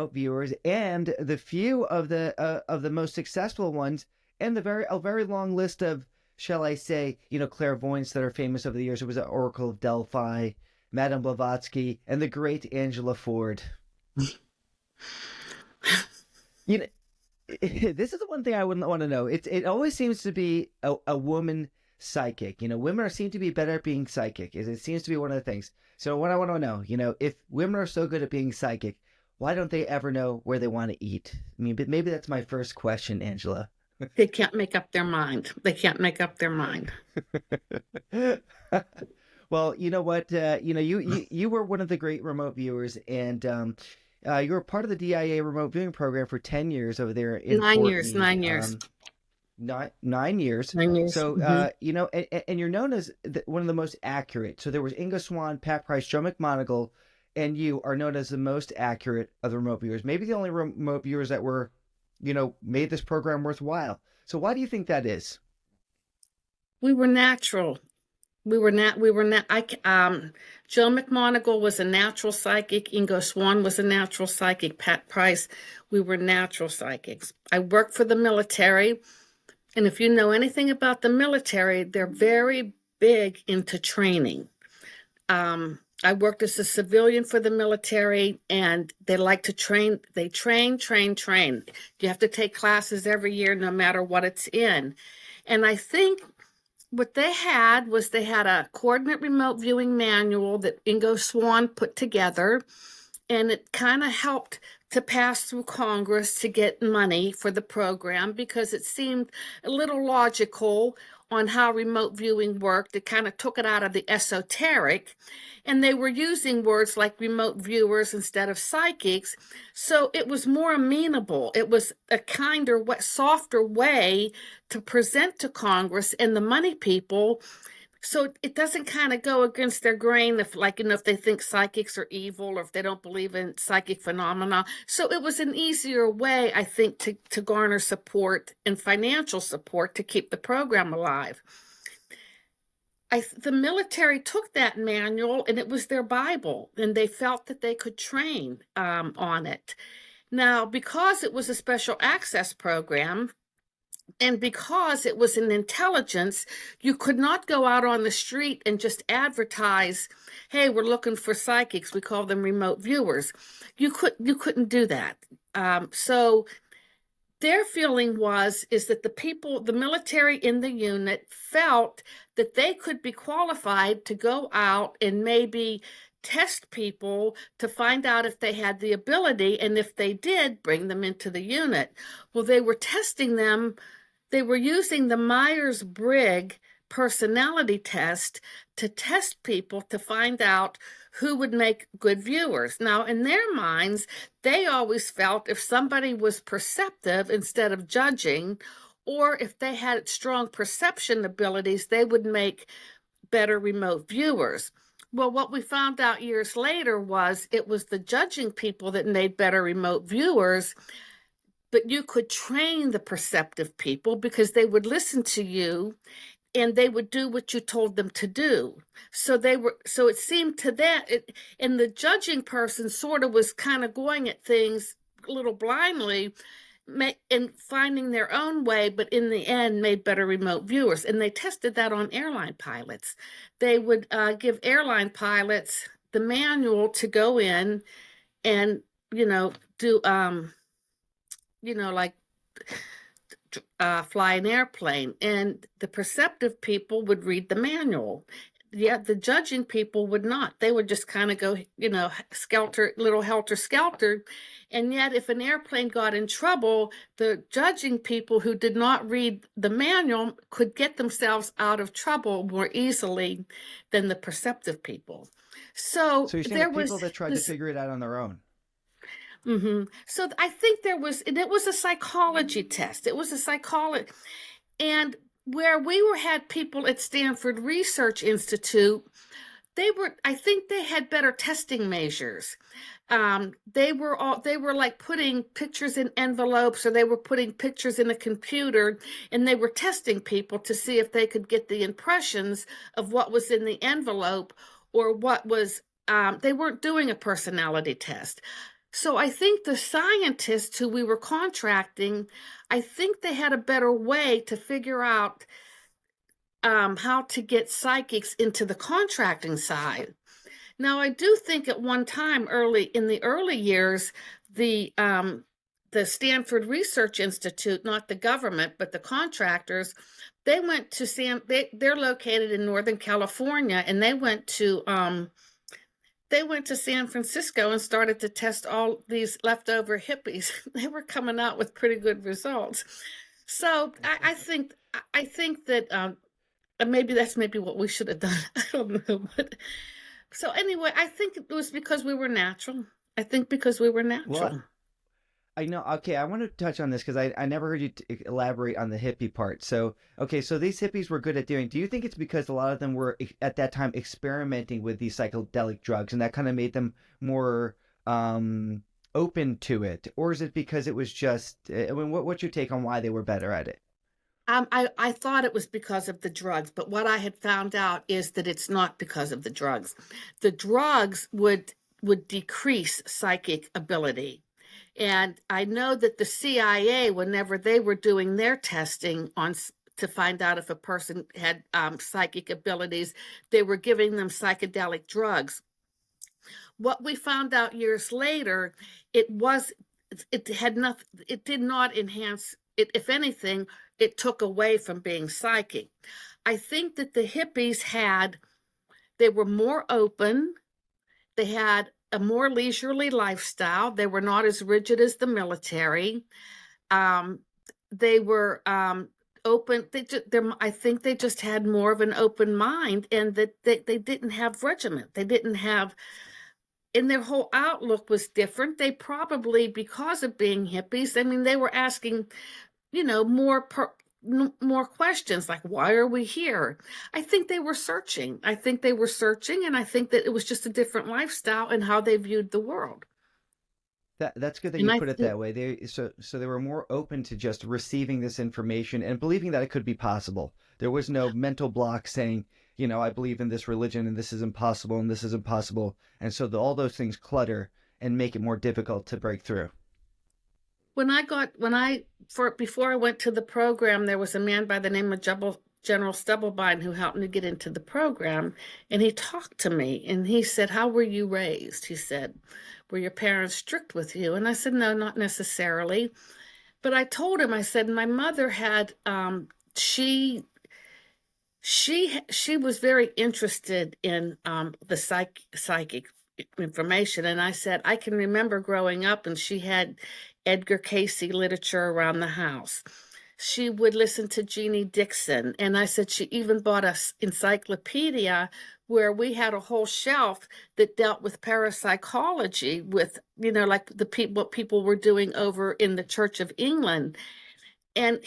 remote viewers, and the few of the most successful ones, and a very long list of, shall I say, clairvoyants that are famous over the years. It was the Oracle of Delphi, Madame Blavatsky, and the great Angela Ford. You know, this is the one thing I wouldn't want to know. It always seems to be a woman psychic. Women seem to be better at being psychic. It seems to be one of the things. So what I want to know, if women are so good at being psychic, why don't they ever know where they want to eat? I mean, but maybe that's my first question, Angela. They can't make up their mind. They can't make up their mind. Well, you know what? You were one of the great remote viewers, and you were part of the DIA remote viewing program for 10 years over there in 9 years. Fort Meade. 9 years. 9 years. 9 years. So, and you're known as one of the most accurate. So there was Inga Swan, Pat Price, Joe McMonagle, and you are known as the most accurate of the remote viewers. Maybe the only remote viewers that were, made this program worthwhile. So why do you think that is? We were natural. Joe McMonagle was a natural psychic. Ingo Swan was a natural psychic. Pat Price, we were natural psychics. I worked for the military. And if you know anything about the military, they're very big into training. I worked as a civilian for the military, and they like to train. They train. You have to take classes every year, no matter what it's in. And I think what they had a coordinate remote viewing manual that Ingo Swan put together, and it kind of helped to pass through Congress to get money for the program because it seemed a little logical on how remote viewing worked. It kind of took it out of the esoteric, and they were using words like remote viewers instead of psychics. So it was more amenable. It was a kinder, softer way to present to Congress and the money people. So it doesn't kind of go against their grain if they think psychics are evil or if they don't believe in psychic phenomena. So it was an easier way, I think, to garner support and financial support to keep the program alive. The military took that manual, and it was their Bible, and they felt that they could train on it. Now, because it was a special access program, and because it was an intelligence, you could not go out on the street and just advertise, hey, we're looking for psychics. We call them remote viewers. You couldn't do that. So their feeling is that the military in the unit felt that they could be qualified to go out and maybe test people to find out if they had the ability, and if they did, bring them into the unit. Well, they were testing them. They were using the Myers-Briggs personality test to test people to find out who would make good viewers. Now, in their minds, they always felt if somebody was perceptive instead of judging, or if they had strong perception abilities, they would make better remote viewers. Well, what we found out years later was it was the judging people that made better remote viewers. But you could train the perceptive people because they would listen to you and they would do what you told them to do. So it seemed to that, and the judging person sort of was kind of going at things a little blindly and finding their own way, but in the end made better remote viewers. And they tested that on airline pilots. They would give airline pilots the manual to go in and, do fly an airplane, and the perceptive people would read the manual. Yeah, the judging people would not. They would just kind of go, helter skelter. And yet if an airplane got in trouble, the judging people who did not read the manual could get themselves out of trouble more easily than the perceptive people. So you're saying the people that tried to figure it out on their own. Mm-hmm. So I think it was a psychology test. It was a psychology. And where had people at Stanford Research Institute, I think they had better testing measures. They were like putting pictures in envelopes, or they were putting pictures in a computer, and they were testing people to see if they could get the impressions of what was in the envelope or what was, they weren't doing a personality test. So I think the scientists who we were contracting, I think they had a better way to figure out how to get psychics into the contracting side. Now, I do think at one time, early in the early years, the um, the Stanford Research Institute, not the government, but the contractors, they went to they're located in Northern California, and they went to San Francisco and started to test all these leftover hippies. They were coming out with pretty good results. So I think that maybe that's maybe what we should have done. I don't know, but so anyway, I think it was because we were natural. I think because we were Well, natural. I know. Okay, I want to touch on this because I never heard you elaborate on the hippie part. So, okay, so these hippies were good at doing. Do you think it's because a lot of them were at that time experimenting with these psychedelic drugs, and that kind of made them more open to it, or is it because it was just? I mean, what's your take on why they were better at it? I thought it was because of the drugs, but what I had found out is that it's not because of the drugs. The drugs would decrease psychic ability. And I know that the CIA, whenever they were doing their testing to find out if a person had psychic abilities, they were giving them psychedelic drugs. What we found out years later, it was it had nothing. It did not enhance it. If anything, it took away from being psychic. I think that the hippies they were more open. They had a more leisurely lifestyle. They were not as rigid as the military. Um, they were open. I think they just had more of an open mind, and that they didn't have regiment. They didn't have, and their whole outlook was different. They probably, because of being hippies, I mean, they were asking, more questions like, why are we here? I think they were searching. I think they were searching, and I think that it was just a different lifestyle and how they viewed the world. That's good that And you I put it think that way. So they were more open to just receiving this information and believing that it could be possible. There was no mental block saying, I believe in this religion and this is impossible and this is impossible. And so all those things clutter and make it more difficult to break through. before I went to the program, there was a man by the name of General Stubblebine who helped me get into the program, and he talked to me and he said, "How were you raised?" He said, "Were your parents strict with you?" And I said, "No, not necessarily." But I told him, I said, "My mother had she was very interested in the psychic information." And I said, "I can remember growing up and she had Edgar Casey literature around the house. She would listen to Jeannie Dixon." And I said, "She even bought us encyclopedia where we had a whole shelf that dealt with parapsychology, with, like what people were doing over in the Church of England." And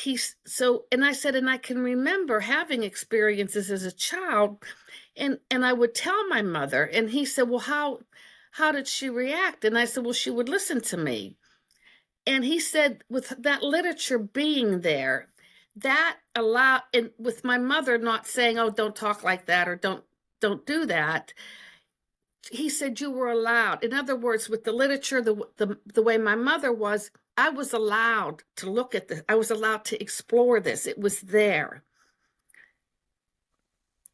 I said, "And I can remember having experiences as a child." And I would tell my mother, and he said, "Well, how did she react?" And I said, "Well, she would listen to me." And he said, with that literature being there, that allowed, and with my mother not saying, "Oh, don't talk like that," or don't do that, he said you were allowed. In other words, with the literature, the way my mother was, I was allowed to look at this. I was allowed to explore this. It was there.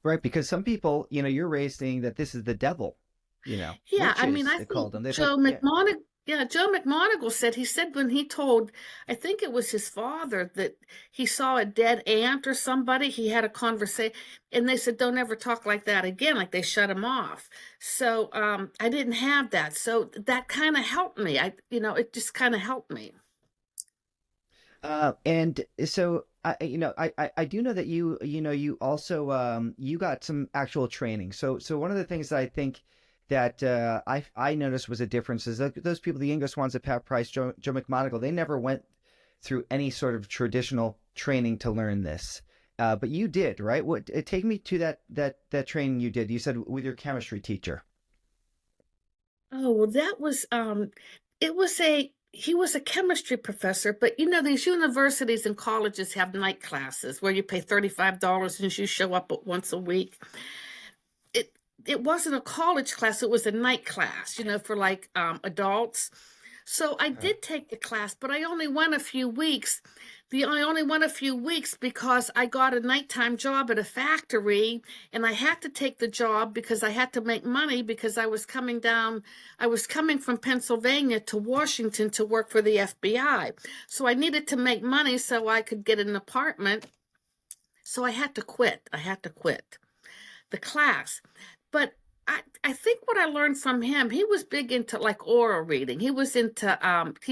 Right? Because some people, you're raised saying that this is the devil, Yeah, I mean, witches, I they called think them. They thought, yeah. Joe McMoneagle said, he said when he told, I think it was his father, that he saw a dead ant or somebody, he had a conversation, and they said, "Don't ever talk like that again," like they shut him off. So I didn't have that. So that kind of helped me. It just kind of helped me. And so I do know that you also you got some actual training. So one of the things that I think that I noticed was a difference is that those people, the English ones at Pat Price, Joe McMonagle, they never went through any sort of traditional training to learn this. But you did, right? Take me to that training you did. You said with your chemistry teacher. Oh, well, it was he was a chemistry professor, but these universities and colleges have night classes where you pay $35 and you show up once a week. It it wasn't a college class, it was a night class, for like adults. So I Huh. did take the class, but I only went a few weeks. I only went a few weeks because I got a nighttime job at a factory, and I had to take the job because I had to make money because I was coming from Pennsylvania to Washington to work for the FBI. So I needed to make money so I could get an apartment. So I had to quit. I had to quit the class. But I think what I learned from him, he was big into like aura reading. He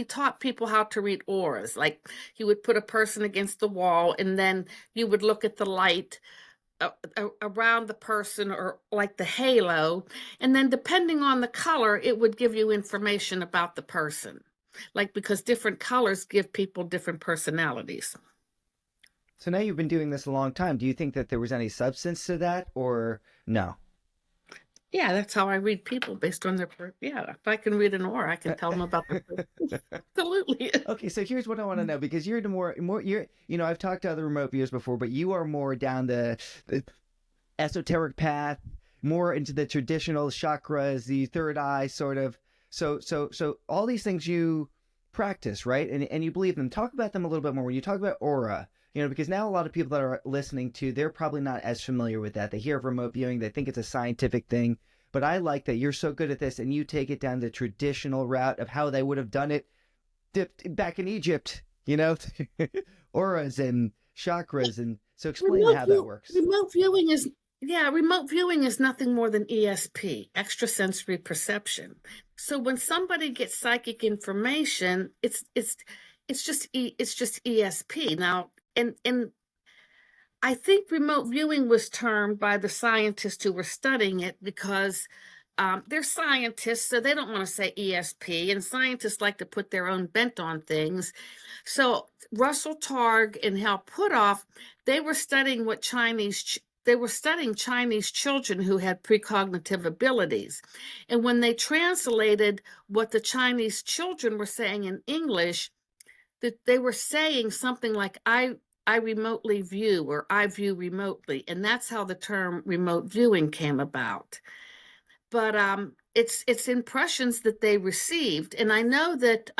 taught people how to read auras. Like he would put a person against the wall and then you would look at the light around the person or like the halo. And then depending on the color, it would give you information about the person. Like because different colors give people different personalities. So now you've been doing this a long time. Do you think that there was any substance to that, or no? Yeah, that's how I read people based on yeah, if I can read an aura, I can tell them about their absolutely. Okay, so here's what I want to know, because you're the more you're I've talked to other remote viewers before, but you are more down the esoteric path, more into the traditional chakras, the third eye sort of. So all these things you practice, right? And you believe them. Talk about them a little bit more when you talk about aura. Because now a lot of people that are listening to, they're probably not as familiar with that. They hear of remote viewing, they think it's a scientific thing. But I like that you're so good at this and you take it down the traditional route of how they would have done it dipped back in Egypt, auras and chakras. And so explain how that works. Remote viewing is yeah, remote viewing is nothing more than ESP, extrasensory perception. So when somebody gets psychic information, it's just ESP. Now, and I think remote viewing was termed by the scientists who were studying it because they're scientists, so they don't want to say ESP, and scientists like to put their own bent on things. So Russell Targ and Hal Puthoff, they were studying they were studying Chinese children who had precognitive abilities. And when they translated what the Chinese children were saying in English, that they were saying something like I remotely view or I view remotely, and that's how the term remote viewing came about. But it's impressions that they received, and I know that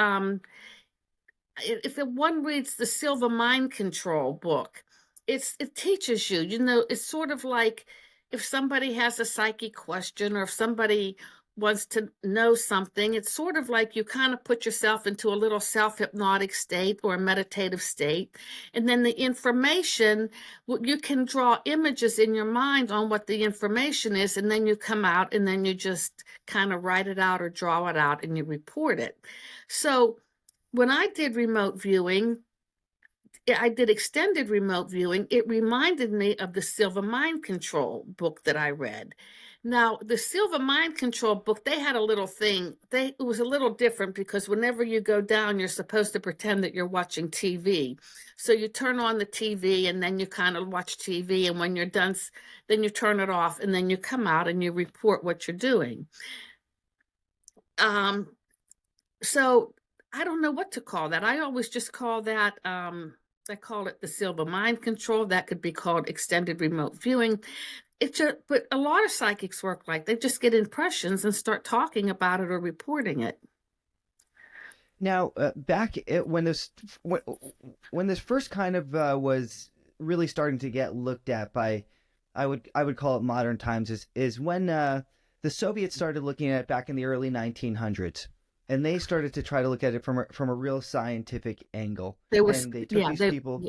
if one reads the Silva Mind Control book, it teaches you. It's sort of like if somebody has a psychic question or if somebody wants to know something, it's sort of like you kind of put yourself into a little self-hypnotic state or a meditative state. And then the information, you can draw images in your mind on what the information is, and then you come out and then you just kind of write it out or draw it out and you report it. So when I did remote viewing, I did extended remote viewing. It reminded me of the Silva Mind Control book that I read. Now, the Silva Mind Control book, they had a little thing. It was a little different because whenever you go down, you're supposed to pretend that you're watching TV. So you turn on the TV and then you kind of watch TV. And when you're done, then you turn it off and then you come out and you report what you're doing. So I don't know what to call that. I always just call that, I call it the Silva Mind Control. That could be called extended remote viewing. But a lot of psychics work like they just get impressions and start talking about it or reporting it. Now, when this first kind of was really starting to get looked at by, I would call it modern times, is when the Soviets started looking at it back in the early 1900s, and they started to try to look at it from a real scientific angle. They were, And they took yeah, these they, people.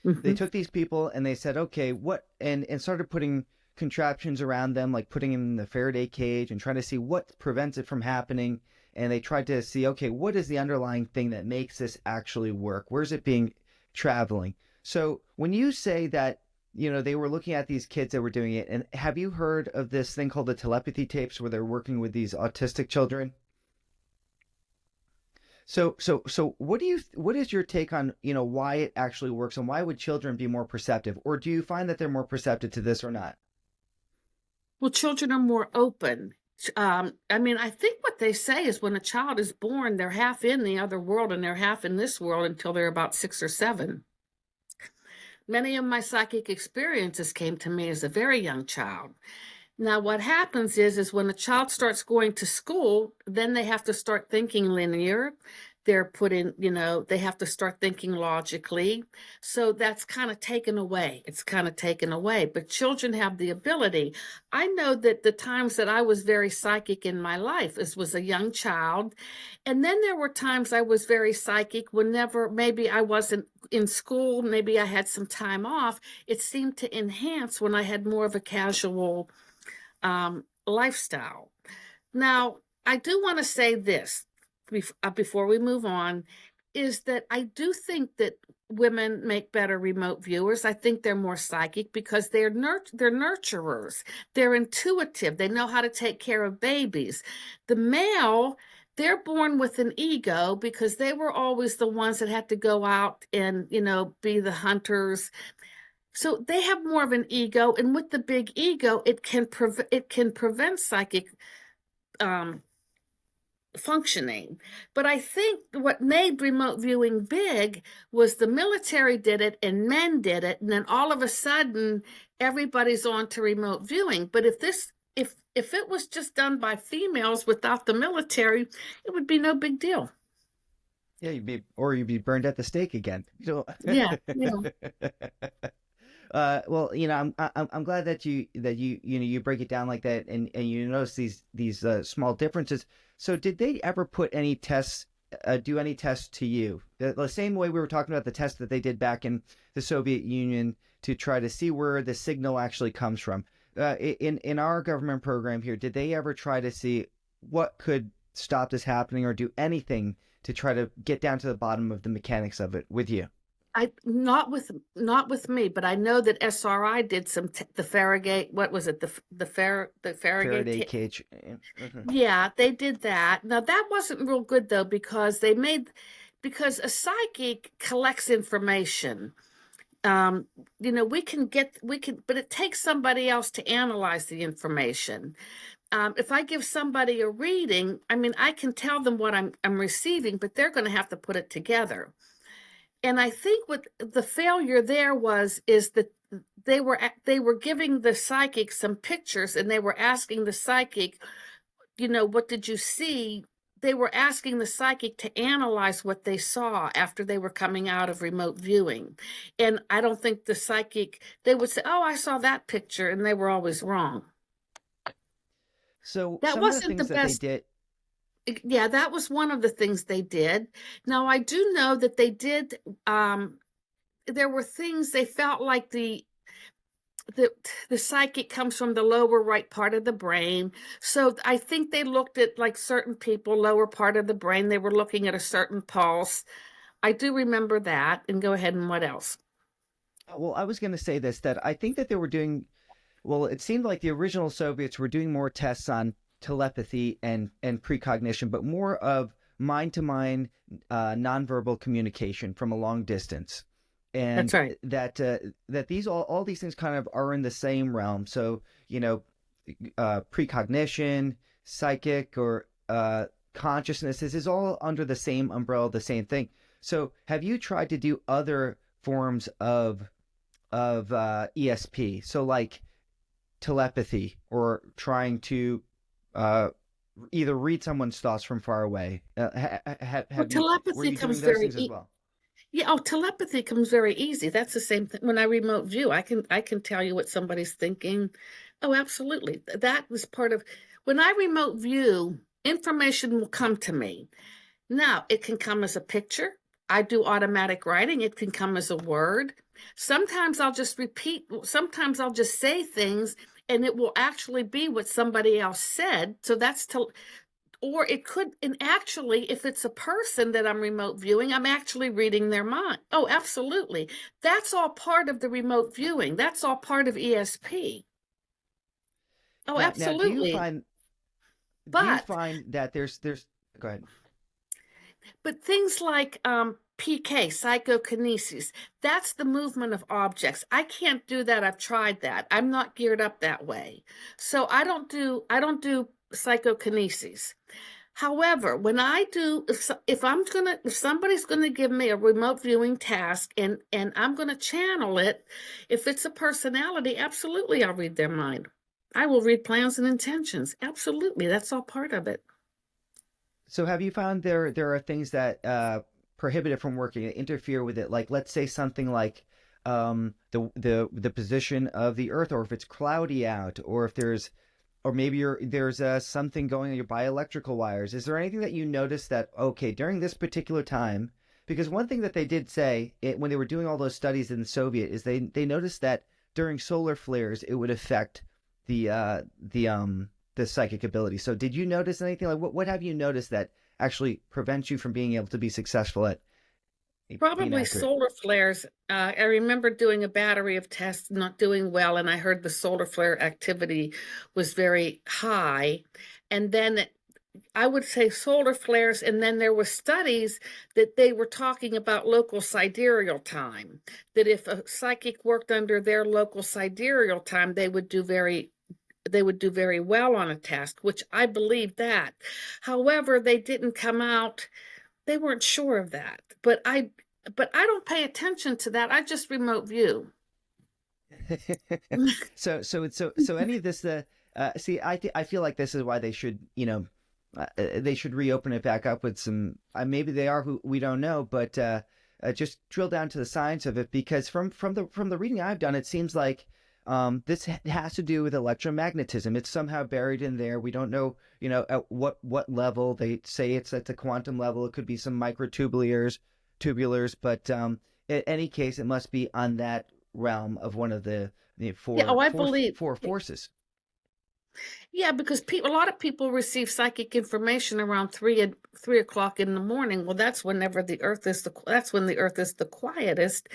They mhm. took these people and they said, okay, what, and started putting contraptions around them, like putting them in the Faraday cage and trying to see what prevents it from happening. And they tried to see, okay, what is the underlying thing that makes this actually work? Where's it being traveling? So when you say that, they were looking at these kids that were doing it, and have you heard of this thing called the telepathy tapes where they're working with these autistic children? So what is your take on, why it actually works, and why would children be more perceptive? Or do you find that they're more perceptive to this or not? Well, children are more open. I mean, I think what they say is when a child is born, they're half in the other world and they're half in this world until they're about 6 or 7. Many of my psychic experiences came to me as a very young child. Now, what happens is when a child starts going to school, then they have to start thinking linear. They're put in, they have to start thinking logically. So that's kind of taken away. It's kind of taken away. But children have the ability. I know that the times that I was very psychic in my life, this was a young child. And then there were times I was very psychic whenever maybe I wasn't in school, maybe I had some time off. It seemed to enhance when I had more of a casual lifestyle. Now, I do want to say this before we move on, is that I do think that women make better remote viewers. I think they're more psychic because they're nurturers. They're intuitive. They know how to take care of babies. The male, they're born with an ego because they were always the ones that had to go out and, be the hunters. So they have more of an ego, and with the big ego, it can prevent psychic functioning. But I think what made remote viewing big was the military did it and men did it, and then all of a sudden everybody's on to remote viewing. But if it was just done by females without the military, it would be no big deal. Yeah, you'd be burned at the stake again. Yeah, yeah. Well, I'm glad that you break it down like that, and you notice these small differences. So, did they ever put any tests, do any tests to you? The same way we were talking about the test that they did back in the Soviet Union to try to see where the signal actually comes from. In our government program here, did they ever try to see what could stop this happening, or do anything to try to get down to the bottom of the mechanics of it with you? I not with me, but I know that SRI did the Farragut. What was it? The Faraday Farragut. cage. Yeah, they did that. Now that wasn't real good though because a psychic collects information. We can, but it takes somebody else to analyze the information. If I give somebody a reading, I mean, I can tell them what I'm receiving, but they're going to have to put it together. And I think what the failure there is that they were giving the psychic some pictures, and they were asking the psychic, what did you see? They were asking the psychic to analyze what they saw after they were coming out of remote viewing. And I don't think they would say, oh, I saw that picture, and they were always wrong. So That some of the wasn't the things that they best. did. Yeah, that was one of the things they did. Now, I do know that they did, there were things they felt like the psychic comes from the lower right part of the brain. So I think they looked at like certain people, lower part of the brain. They were looking at a certain pulse. I do remember that. And go ahead, and what else? Well, I was going to say this, that I think that they were doing, well, it seemed like the original Soviets were doing more tests on telepathy and precognition, but more of mind to mind nonverbal communication from a long distance. That's And right. that these all these things kind of are in the same realm. So, precognition, psychic, or consciousness, this is all under the same umbrella, the same thing. So, have you tried to do other forms of ESP? So, like telepathy, or trying to either read someone's thoughts from far away. Well, Were telepathy you doing comes those things as well? yeah, oh, telepathy comes very easy. That's the same thing. When I remote view, I can tell you what somebody's thinking. Oh, absolutely. That was part of when I remote view, information will come to me. Now, it can come as a picture. I do automatic writing. It can come as a word. Sometimes I'll just sometimes I'll just say things and it will actually be what somebody else said. So or it could, and actually, if it's a person that I'm remote viewing, I'm actually reading their mind. Oh, absolutely. That's all part of the remote viewing. That's all part of ESP. Oh, Now, absolutely. do you But find that there's go ahead. things like PK, psychokinesis, that's the movement of objects. I can't do that. I've tried that. I'm not geared up that way. So I don't do psychokinesis. However, when I do, if somebody's gonna give me a remote viewing task and I'm gonna channel it, if it's a personality, absolutely I'll read their mind. I will read plans and intentions. Absolutely. That's all part of it. So have you found there are things that prohibit it from working, that interfere with it? Like let's say something like the position of the Earth, or if it's cloudy out, or if there's or maybe there's something going on your bioelectrical wires. Is there anything that you notice that okay during this particular time? Because one thing that they did say when they were doing all those studies in the Soviet is they noticed that during solar flares it would affect the uh, the um the psychic ability. So did you notice anything like what have you noticed that actually prevents you from being able to be successful at being Probably accurate? solar flares. I remember doing a battery of tests, not doing well, and I heard the solar flare activity was very high. And then I would say solar flares, and then there were studies that they were talking about local sidereal time, that if a psychic worked under their local sidereal time, they would do very well on a test, which I believe that. However, they didn't come out, they weren't sure of that. But I don't pay attention to that. I just remote view. So any of this see I feel like this is why they should they should reopen it back up with some maybe they are who we don't know, but just drill down to the science of it, because from the reading I've done it seems like this has to do with electromagnetism. It's somehow buried in there. We don't know, at what level. They say it's at the quantum level. It could be some tubulars, but in any case, it must be on that realm of one of the Yeah, oh, I believe. four forces. Yeah, because a lot of people receive psychic information around 3 o'clock in the morning. Well, that's when the Earth is the quietest,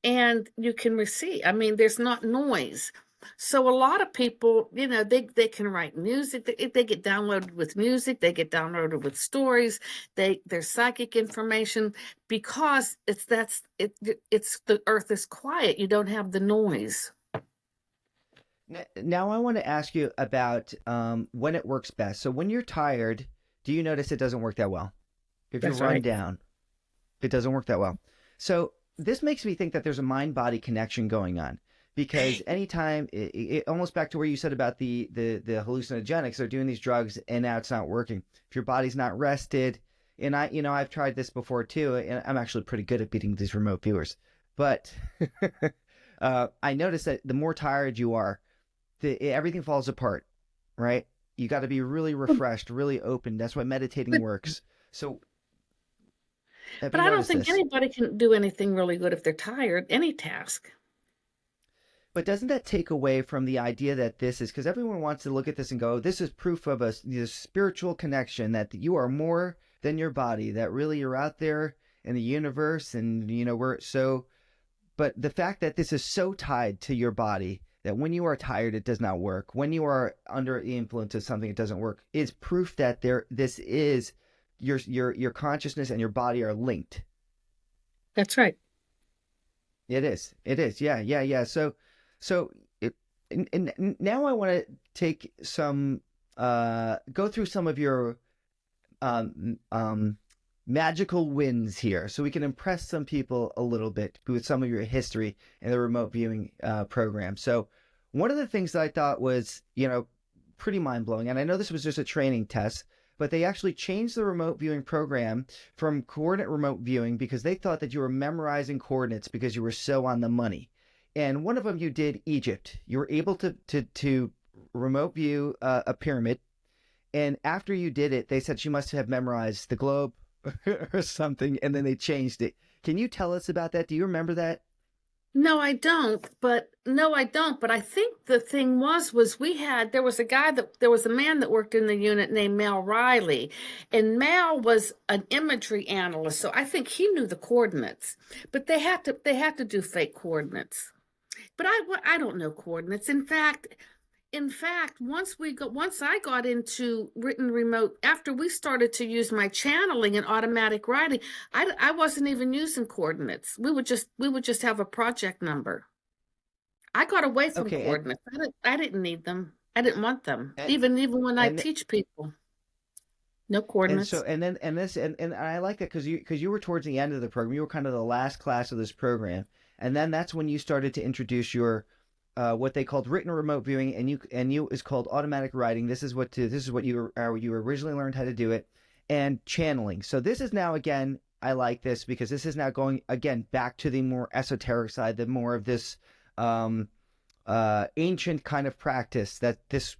and you can receive. I mean, there's not noise. So a lot of people, they can write music. They get downloaded with music. They get downloaded with stories. There's psychic information because it's the Earth is quiet. You don't have the noise. Now I want to ask you about when it works best. So when you're tired, do you notice it doesn't work that well? If you're That's run right. down, it doesn't work that well. So this makes me think that there's a mind body connection going on, because anytime almost back to where you said about the hallucinogenics, they're doing these drugs and now it's not working. If your body's not rested, and I've tried this before too, and I'm actually pretty good at beating these remote viewers, but I noticed that the more tired you are, everything falls apart, right? You got to be really refreshed, really open. That's why meditating But works. So have but you I don't noticed think this? anybody can do anything really good if they're tired, any task. But doesn't that take away from the idea that this is, because everyone wants to look at this and go, this is proof of this spiritual connection, that you are more than your body, that really you're out there in the universe, and we're so. But the fact that this is so tied to your body that when you are tired, it does not work. When you are under the influence of something, it doesn't work. Is proof that this is your consciousness and your body are linked. That's right. It is. It is. Yeah. Yeah. Yeah. So it, and now I want to take some go through some of your um um magical wins here, so we can impress some people a little bit with some of your history in the remote viewing program. So one of the things that I thought was pretty mind-blowing, and I know this was just a training test, but they actually changed the remote viewing program from coordinate remote viewing because they thought that you were memorizing coordinates because you were so on the money. And one of them, you did Egypt. You were able to remote view a pyramid, and after you did it, they said you must have memorized the globe or something, and then they changed it. Can you tell us about that? Do you remember that? No, I don't. But I think the thing was there was a man that worked in the unit named Mal Riley, and Mal was an imagery analyst. So I think he knew the coordinates, but they had to do fake coordinates. But I don't know coordinates. In fact, once I got into written remote, after we started to use my channeling and automatic writing, I wasn't even using coordinates. We would just have a project number. I got away from Okay, and coordinates. I didn't need them. I didn't want them. and Even when I and teach people, no and so coordinates. and then and this and I like that because you were towards the end of the program. You were kind of the last class of this program, and then that's when you started to introduce what they called written remote viewing, and you is called automatic writing. This is what you originally learned how to do it, and channeling. So this is now, again, I like this because this is now going again back to the more esoteric side, the more of this um, ancient kind of practice, that this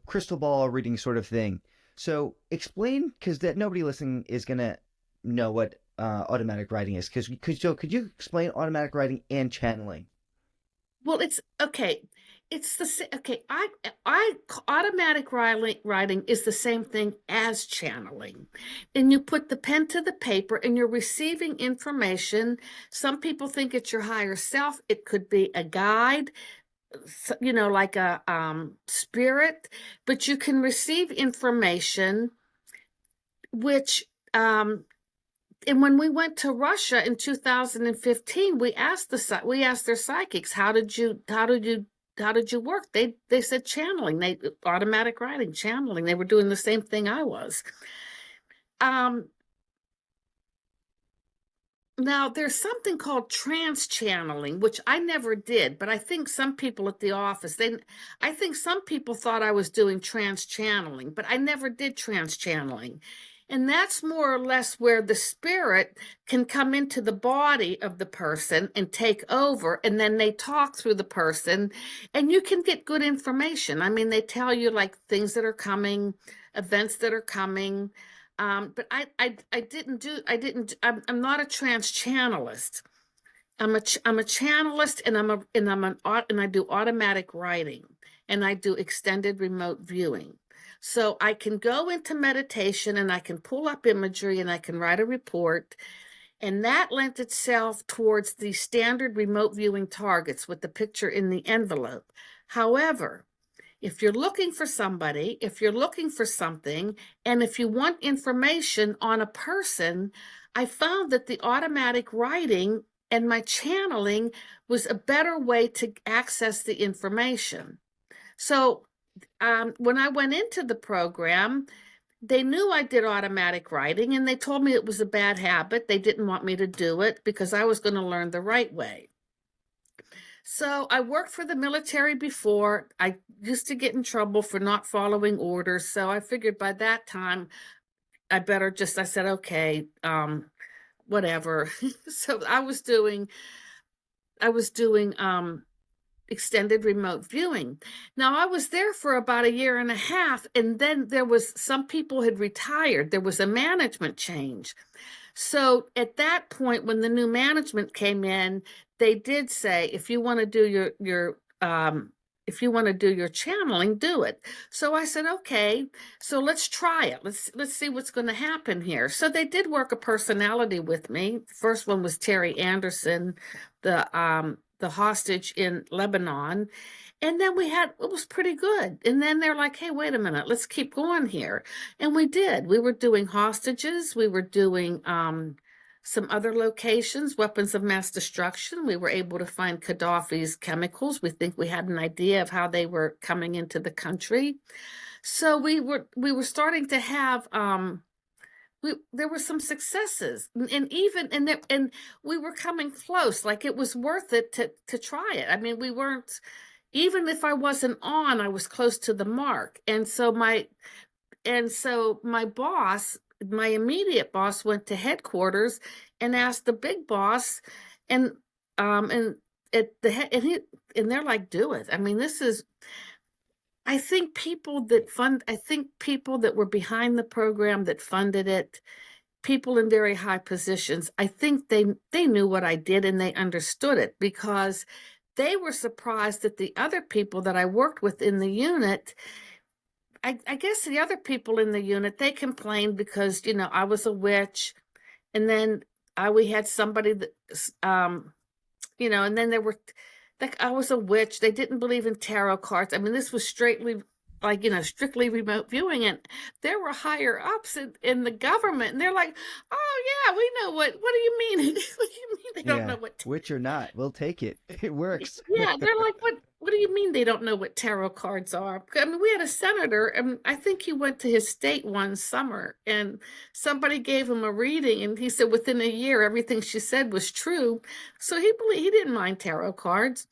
crystal ball reading sort of thing. So explain, because that nobody listening is gonna know what automatic writing is. Could you explain automatic writing and channeling? Well, it's okay. It's the same. Okay, automatic writing is the same thing as channeling. And you put the pen to the paper and you're receiving information. Some people think it's your higher self. It could be a guide, like a spirit, but you can receive information which and when we went to Russia in 2015, we asked their psychics, how did you work? They said channeling, automatic writing, channeling. They were doing the same thing I was. Now there's something called trance channeling, which I never did, but I think some people at the office, I think some people thought I was doing trance channeling, but I never did trance channeling. And that's more or less where the spirit can come into the body of the person and take over, and then they talk through the person, and you can get good information. I mean, they tell you like things that are coming, events that are coming. But I'm not a trance channelist. I'm a channelist, and I do automatic writing, and I do extended remote viewing. So I can go into meditation and I can pull up imagery and I can write a report, and that lent itself towards the standard remote viewing targets with the picture in the envelope. However, if you're looking for somebody, if you're looking for something, and if you want information on a person, I found that the automatic writing and my channeling was a better way to access the information. So when I went into the program, they knew I did automatic writing, and they told me it was a bad habit. They didn't want me to do it because I was going to learn the right way. So I worked for the military before. I used to get in trouble for not following orders. So I figured by that time, I said, okay, whatever. So I was doing extended remote viewing. Now I was there for about a year and a half, and then some people had retired. There was a management change. So at that point, when the new management came in, they did say, if you want to do your channeling, do it. So I said, okay, so let's try it. Let's see what's going to happen here. So they did work a personality with me. The first one was Terry Anderson, the hostage in Lebanon. And then it was pretty good. And then they're like, hey, wait a minute, let's keep going here. And we did. We were doing hostages. We were doing some other locations, weapons of mass destruction. We were able to find Gaddafi's chemicals. We think we had an idea of how they were coming into the country. So we were starting to have there were some successes, and we were coming close. Like it was worth it to try it. I mean, we weren't, even if I wasn't on, I was close to the mark. And so my boss, my immediate boss, went to headquarters and asked the big boss, and at the head, and they're like, do it. I mean, I think people that were behind the program, that funded it, people in very high positions, I think they knew what I did and they understood it, because they were surprised that the other people that I worked with in the unit, I guess the other people in the unit, they complained because, I was a witch. And then we had somebody that, and then there were, like, I was a witch. They didn't believe in tarot cards. I mean, this was strictly remote viewing. And there were higher ups in the government. And they're like, oh, yeah, we know what do you mean? What do you mean they don't know what? Witch or not, we'll take it. It works. Yeah, they're like, what do you mean they don't know what tarot cards are? I mean, we had a senator, and I think he went to his state one summer, and somebody gave him a reading, and he said within a year, everything she said was true. So he didn't mind tarot cards.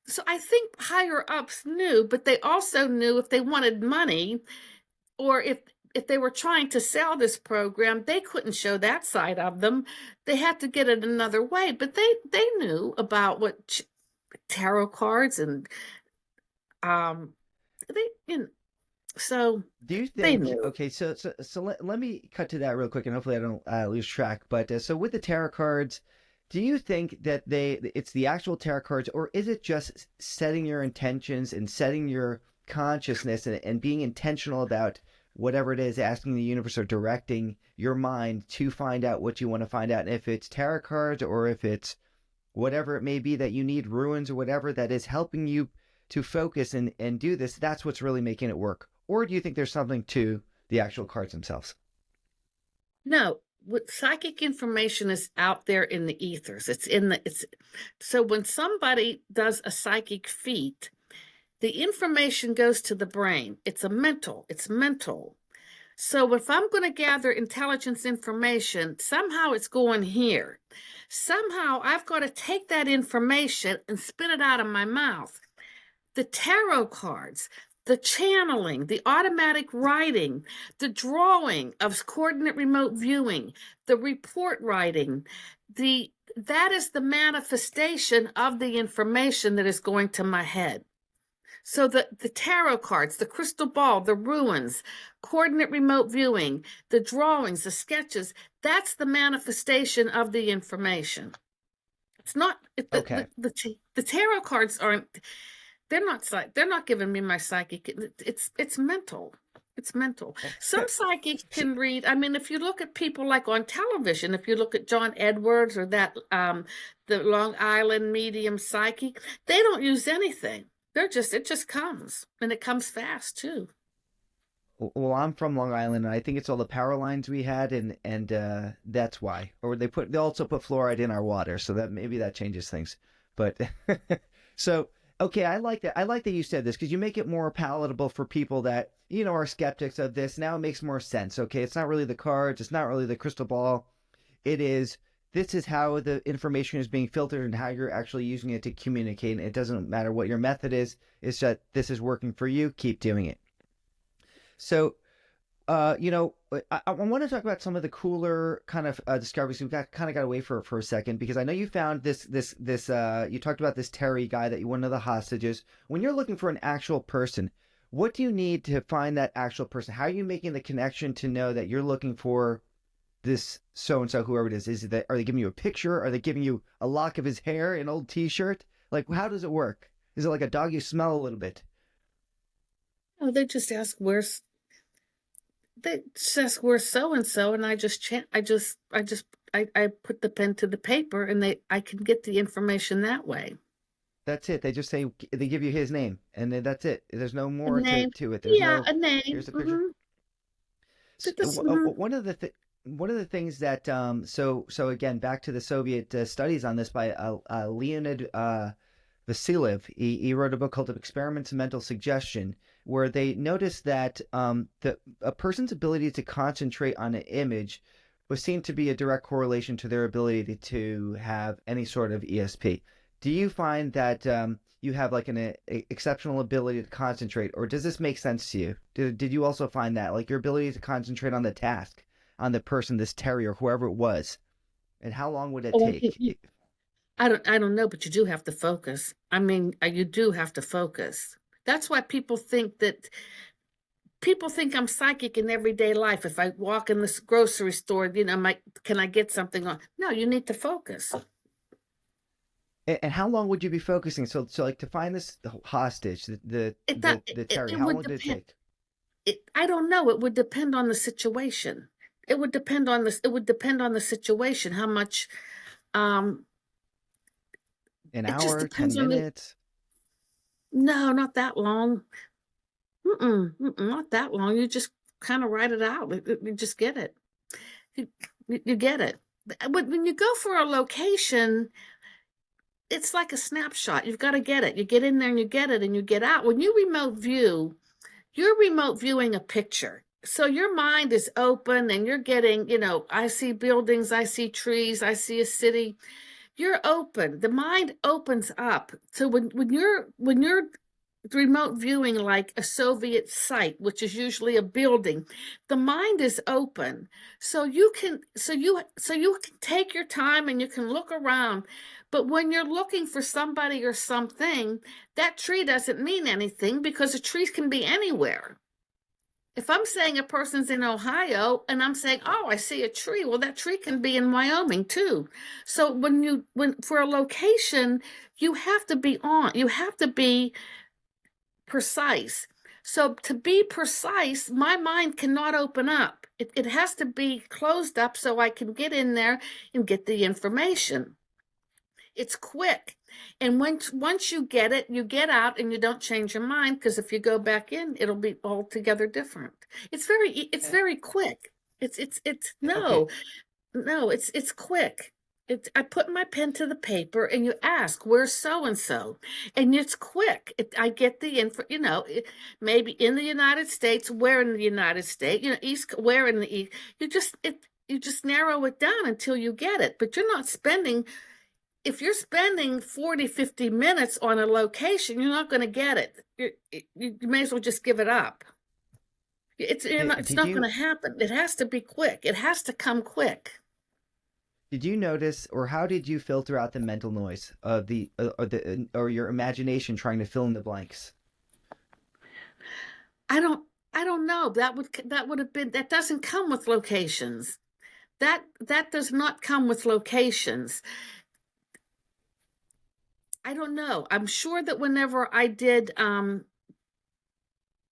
So I think higher ups knew, but they also knew if they wanted money, or if they were trying to sell this program, they couldn't show that side of them. They had to get it another way, but they knew about what tarot cards and they you know, so Do you they think, knew. okay, let me cut to that real quick and hopefully I don't lose track. But so with the tarot cards, do you think that it's the actual tarot cards, or is it just setting your intentions and setting your consciousness and being intentional about whatever it is, asking the universe or directing your mind to find out what you want to find out? And if it's tarot cards or if it's whatever it may be that you need, ruins or whatever that is helping you to focus and do this, that's what's really making it work? Or do you think there's something to the actual cards themselves? No, what psychic information is out there in the ethers. It's so when somebody does a psychic feat, the information goes to the brain. It's mental. So if I'm going to gather intelligence information, somehow it's going here. Somehow I've got to take that information and spit it out of my mouth. The tarot cards, the channeling, the automatic writing, the drawing of coordinate remote viewing, the report writing, that is the manifestation of the information that is going to my head. So the tarot cards, the crystal ball, the ruins, coordinate remote viewing, the drawings, the sketches, that's the manifestation of the information. It's not Okay. the tarot cards aren't they're not giving me my psychic. It's mental. It's mental. Some psychics So, can read. I mean, if you look at people like on television, if you look at John Edwards or that the Long Island medium psychic, they don't use anything. It just comes, and it comes fast too. well, I'm from Long Island, and I think it's all the power lines we had, and that's why. Or they also put fluoride in our water, so that maybe that changes things. But so okay, I like that. I like that you said this because you make it more palatable for people that are skeptics of this. Now it makes more sense. Okay, it's not really the cards, it's not really the crystal ball. It is this is how the information is being filtered and how you're actually using it to communicate. It doesn't matter what your method is. It's that this is working for you. Keep doing it. So I want to talk about some of the cooler kind of discoveries. We got away for a second because I know you found this. You talked about this Terry guy that you one of the hostages. When you're looking for an actual person, what do you need to find that actual person? How are you making the connection to know that you're looking for this so and so, whoever it is? Is it that are they giving you a picture? Are they giving you a lock of his hair, an old T-shirt? Like how does it work? Is it like a dog you smell a little bit? Oh, they just ask where's so and so, and I put the pen to the paper, and I can get the information that way. That's it. They just say they give you his name, and then that's it. There's no A more name, to it. There's yeah, no a name. here's a picture. One of the things that so again back to the Soviet studies on this by Leonid Vasilev. He wrote a book called Experiments in Mental Suggestion, where they noticed that a person's ability to concentrate on an image was seen to be a direct correlation to their ability to have any sort of ESP. Do you find that you have like an exceptional ability to concentrate, or does this make sense to you? Did you also find that like your ability to concentrate on the task, on the person, this terrier, whoever it was, and how long would it Oh, take? I don't know, but you do have to focus. I mean, you do have to focus. That's why people think I'm psychic in everyday life. If I walk in this grocery store, can I get something on? No, you need to focus. And how long would you be focusing? So like to find this hostage, the terrier, It how would long did it depend. take? I don't know. It would depend on the situation. It would depend on the situation. How much? Um, An it just hour, ten depends on the. minutes? No, not that long. Not that long. You just kind of write it out. You just get it. You, you get it. But when you go for a location, it's like a snapshot. You've got to get it. You get in there and you get it and you get out. When you remote view, you're remote viewing a picture. So your mind is open and you're getting, I see buildings, I see trees, I see a city. you're open. The mind opens up. So when you're remote viewing like a Soviet site, which is usually a building, the mind is open. So you can take your time and you can look around. But when you're looking for somebody or something, that tree doesn't mean anything because a tree can be anywhere. If I'm saying a person's in Ohio and I'm saying, oh, I see a tree, well, that tree can be in Wyoming too. So when for a location, you have to be precise. So to be precise, my mind cannot open up. It has to be closed up so I can get in there and get the information. It's quick. And once you get it, you get out and you don't change your mind, because if you go back in, it'll be altogether different. It's very quick. It's Okay. no, no, it's quick. I put my pen to the paper and you ask, where's so and so? And it's quick. I get the info, maybe in the United States, where in the United States, East, where in the East. You just narrow it down until you get it. But you're not spending if you're spending 40, 50 minutes on a location, you're not going to get it. You may as well just give it up. It's Did not going you to happen. It has to be quick. It has to come quick. did you notice, or how did you filter out the mental noise of or your imagination trying to fill in the blanks? I don't I don't know. That would have been that doesn't come with locations. That does not come with locations. I don't know. I'm sure that whenever I did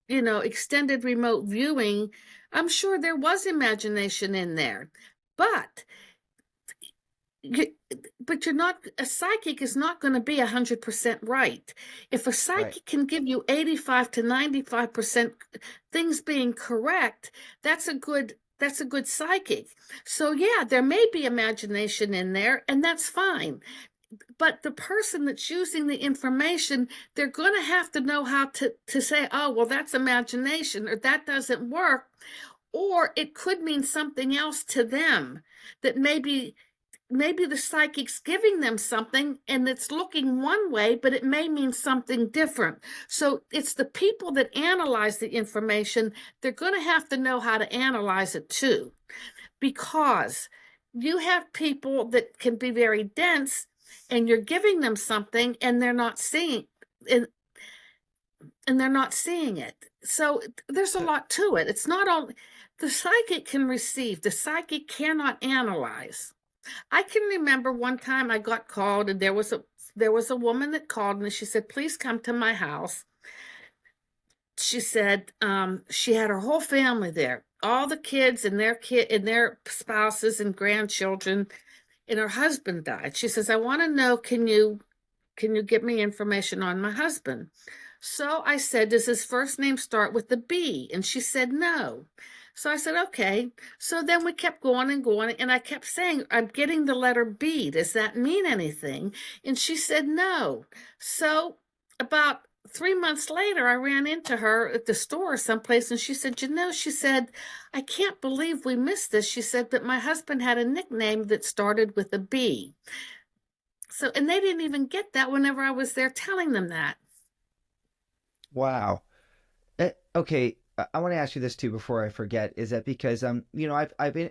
extended remote viewing, I'm sure there was imagination in there. But you, but you're not a psychic is not going to be 100% right. If a Right. psychic can give you 85 to 95% things being correct, that's a good psychic. So yeah, there may be imagination in there, and that's fine. But the person that's using the information, they're going to have to know how to say, oh, well, that's imagination, or that doesn't work, or it could mean something else to them, that maybe the psychic's giving them something and it's looking one way, but it may mean something different. So it's the people that analyze the information, they're going to have to know how to analyze it too, because you have people that can be very dense and you're giving them something and they're not seeing and, and they're not seeing it. So there's a So lot to it. It's not only the psychic can receive, the psychic cannot analyze. I can remember one time I got called, and there was a woman that called and she said, please come to my house. She said she had her whole family there, all the kids and their spouses and grandchildren, and her husband died. She says, I want to know, can you get me information on my husband? So I said, does his first name start with a B? And she said, no. So I said, okay. So then we kept going and going, and I kept saying, I'm getting the letter B. Does that mean anything? And she said, no. So about 3 months later, I ran into her at the store someplace, and she said, she said, I can't believe we missed this. She said, but my husband had a nickname that started with a B. So, and they didn't even get that whenever I was there telling them that. wow. Okay, I want to ask you this too before I forget. Is that because I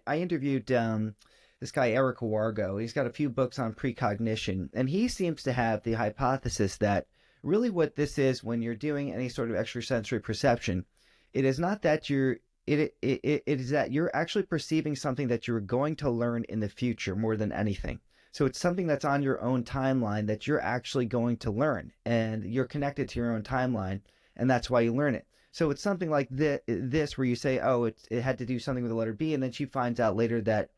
interviewed this guy Eric Wargo. He's got a few books on precognition, and he seems to have the hypothesis that really what this is when you're doing any sort of extrasensory perception, it is not that it is that you're actually perceiving something that you're going to learn in the future more than anything. So it's something that's on your own timeline that you're actually going to learn, and you're connected to your own timeline, and that's why you learn it. So it's something like this where you say, oh, it had to do something with the letter B, and then she finds out later that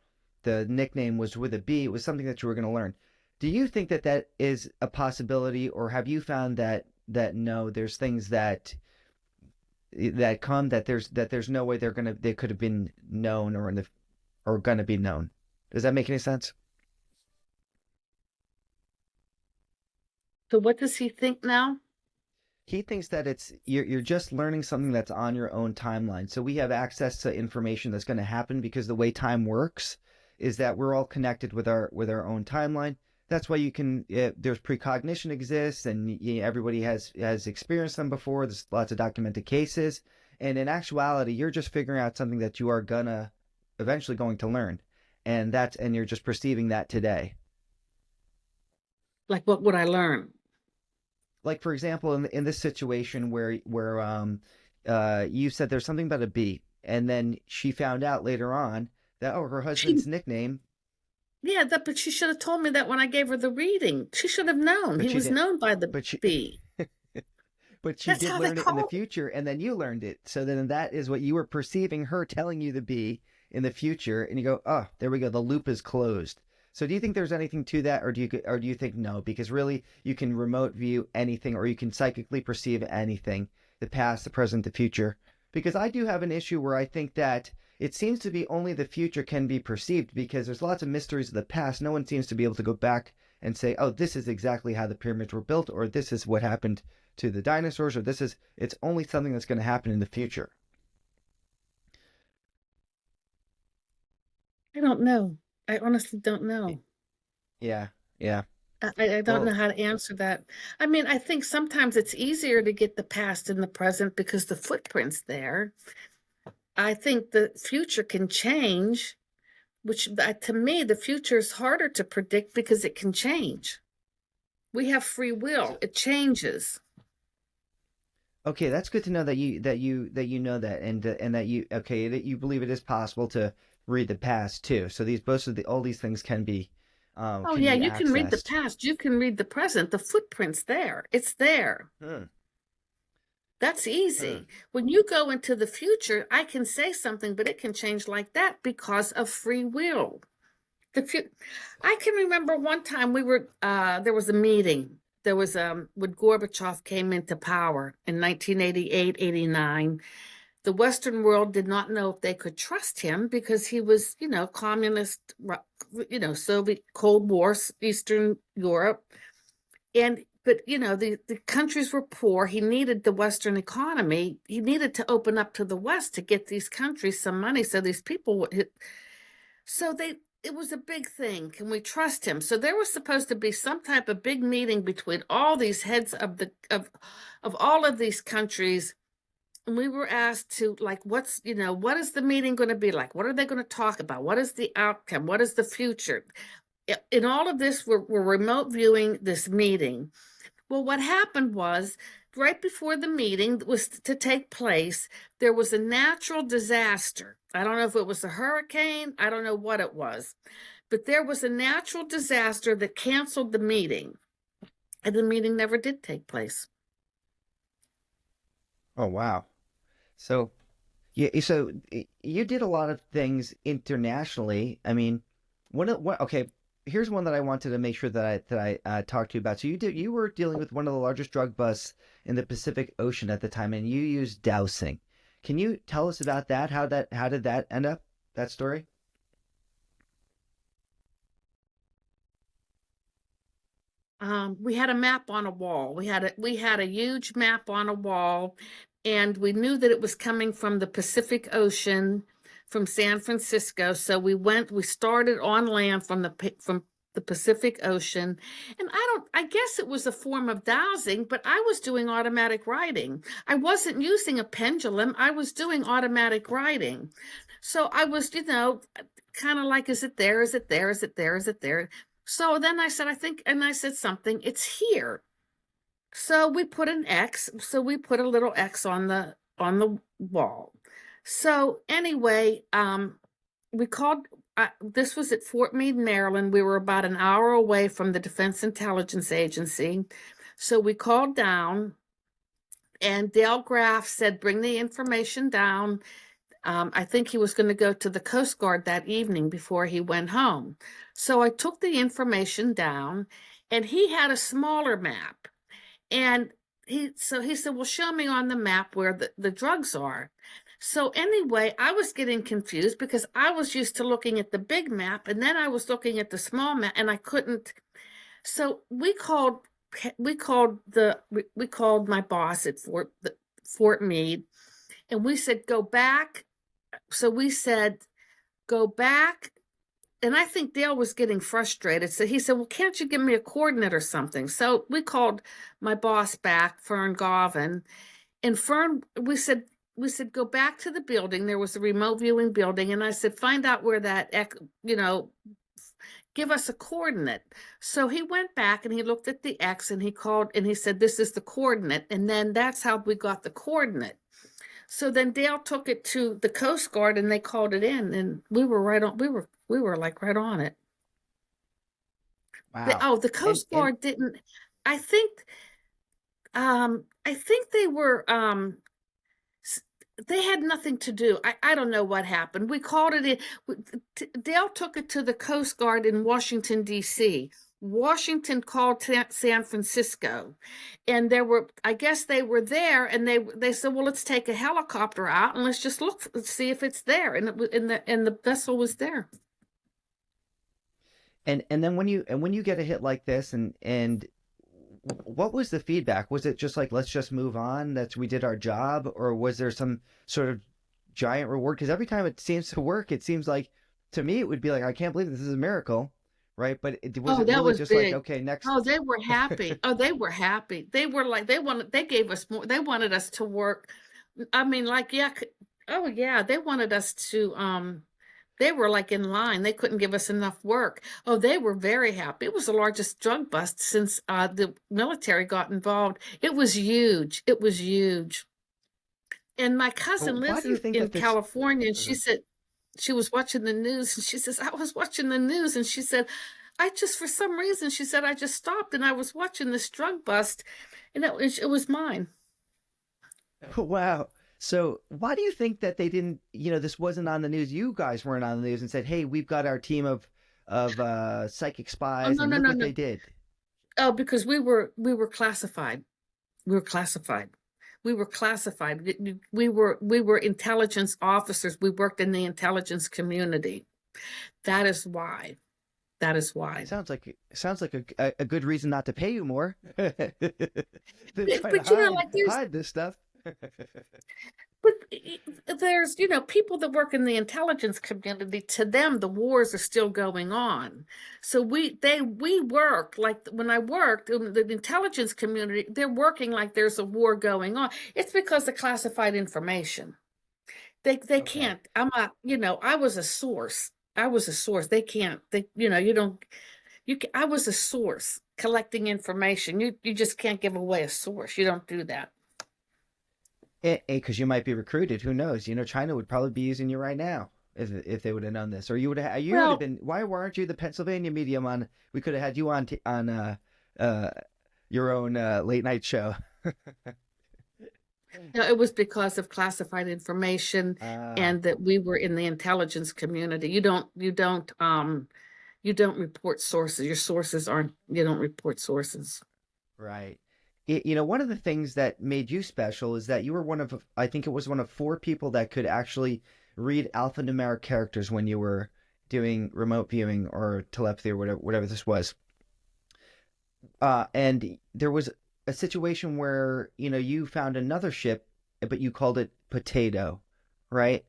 the nickname was with a B. It was something that you were going to learn. Do you think that that is a possibility, or have you found that no, there's things that come that there's no way they could have been known or gonna be known? Does that make any sense? So what does he think now? He thinks that you're just learning something that's on your own timeline. So we have access to information that's going to happen because the way time works is that we're all connected with our own timeline. that's why you can. There's precognition exists, and everybody has experienced them before. There's lots of documented cases, and in actuality, you're just figuring out something that you are gonna eventually going to learn, and you're just perceiving that today. Like, what would I learn? Like for example, in this situation where you said there's something about a bee, and then she found out later on that her husband's She, nickname, yeah, but she should have told me that when I gave her the reading. She should have known. but He she was didn't. known by the But she B. but she That's did how they learn it in the call it. future, and then you learned it. So then that is what you were perceiving her telling you to be in the future, and you go, oh, there we go, the loop is closed. So do you think there's anything to that, or do you think no? Because really, you can remote view anything, or you can psychically perceive anything, the past, the present, the future. Because I do have an issue where I think that it seems to be only the future can be perceived, because there's lots of mysteries of the past. No one seems to be able to go back and say, oh, this is exactly how the pyramids were built, or this is what happened to the dinosaurs, or it's only something that's going to happen in the future. I don't know. I honestly don't know. Yeah, yeah. I don't know Well, how to answer that. I mean, I think sometimes it's easier to get the past in the present because the footprint's there. I think the future can change, which to me, the future is harder to predict because it can change. We have free so, will. It changes. okay, that's good to know that you know that, and that you okay that you believe it is possible to read the past too. So these both of the all these things Oh, can yeah, be you can read the accessed. past. You can read the present. The footprint's there. It's there. Hmm, That's hmm. easy. When you go into the future, I can say something, but it can change like that because of free will. The fu- I can remember one time there was a meeting. There was when Gorbachev came into power in 1988, 89. The Western world did not know if they could trust him because he was, communist, Soviet Cold War, Eastern Europe. But the countries were poor. He needed the Western economy. He needed to open up to the West to get these countries some money so these people would. So it was a big thing. Can we trust him? So there was supposed to be some type of big meeting between all these heads of all of these countries. And we were asked to, like, what is the meeting going to be like? What are they going to talk about? What is the outcome? What is the future? In all of this, we're remote viewing this meeting. Well, what happened was right before the meeting was to take place, there was a natural disaster. I don't know if it was a hurricane, I don't know what it was, but there was a natural disaster that canceled the meeting, and the meeting never did take place. Oh wow. So yeah, so you did a lot of things internationally. I mean, what? Okay, here's one that I wanted to make sure that I talked to you about. So you were dealing with one of the largest drug busts in the Pacific Ocean at the time, and you used dowsing. Can you tell us about that? How did that end up? That story? We had a map on a wall. We had a huge map on a wall, and we knew that it was coming from the Pacific Ocean, from San Francisco. So we started on land from the Pacific Ocean, and I guess it was a form of dowsing, but I was doing automatic writing. I wasn't using a pendulum. I was doing automatic writing. So I was, kind of like, is it there? Is it there? Is it there? Is it there? So then I said, I think, and I said something, it's here. So we put an X. So we put a little X on the wall. So anyway, we called. This was at Fort Meade, Maryland. We were about an hour away from the Defense Intelligence Agency. So we called down, and Dale Graff said, "Bring the information down." I think he was going to go to the Coast Guard that evening before he went home. So I took the information down, and he had a smaller map. And he said, "Well, show me on the map where the drugs are." So anyway, I was getting confused because I was used to looking at the big map, and then I was looking at the small map, and I couldn't. So we called my boss at Fort Meade, and we said, "Go back." So we said, "Go back and I think Dale was getting frustrated. So he said, "Well, can't you give me a coordinate or something?" So we called my boss back, Fern Garvin, and Fern, we said, go back to the building. There was a remote viewing building, and I said, find out where you know, give us a coordinate. So he went back and he looked at the X and he called and he said, this is the coordinate. And then that's how we got the coordinate. So then Dale took it to the Coast Guard and they called it in, and we were right on. We were like right on it. Wow. The And Coast Guard didn't. I think. I think they were. They had nothing to do. I don't know what happened. We called it in. Dale took it to the Coast Guard in Washington, D.C. Washington called San Francisco, and I guess they were there, and they said, well, let's take a helicopter out and let's just look, see if it's there, and the vessel was there. and then when you get a hit like this, and what was the feedback? Was it just like, let's just move on, that's we did our job, or was there some sort of giant reward? Because every time it seems to work, it seems like, to me it would be like, I can't believe this is a miracle, right? But was Oh, it that really was just like, big. okay, next? Oh, they were happy. Oh, they were happy. They were like, they gave us more. They wanted us to work. I mean, like, yeah. Oh, yeah. They wanted us to, they were like in line. They couldn't give us enough work. Oh, they were very happy. It was the largest drug bust since the military got involved. It was huge. It was huge. And my cousin Why lives do you think in that this? California, and she said, she was watching the news, and she says, I was watching the news, and she said, for some reason, she said, I just stopped and I was watching this drug bust, and it was mine. Wow. So why do you think that they didn't, this wasn't on the news? You guys weren't on the news and said, "Hey, we've got our team of psychic Oh, spies, no, and no, look no, what no. they did." Oh, because we were classified. We were classified. We were classified. We were intelligence officers. We worked in the intelligence community. That is why. That is why. Sounds like a good reason not to pay you more. They're trying to But like hide this stuff. but there's, people that work in the intelligence community, to them, the wars are still going on. So we work like when I worked in the intelligence community, they're working like there's a war going on. It's because of classified information. They Okay. can't. I was a source. I was a source. They can't. You don't. I was a source collecting information. You just can't give away a source. You don't do that. Because you might be recruited. Who knows? China would probably be using you right now if they would have known this, or you would have Well, been. Why weren't you the Pennsylvania medium on? We could have had you on uh, your own late night show. no, it was because of classified information, Ah, and that we were in the intelligence community. You don't report sources. Your sources aren't. You don't report sources. right. One of the things that made you special is that you were I think it was one of four people that could actually read alphanumeric characters when you were doing remote viewing or telepathy or whatever this was. And there was a situation where, you found another ship, but you called it Potato, right?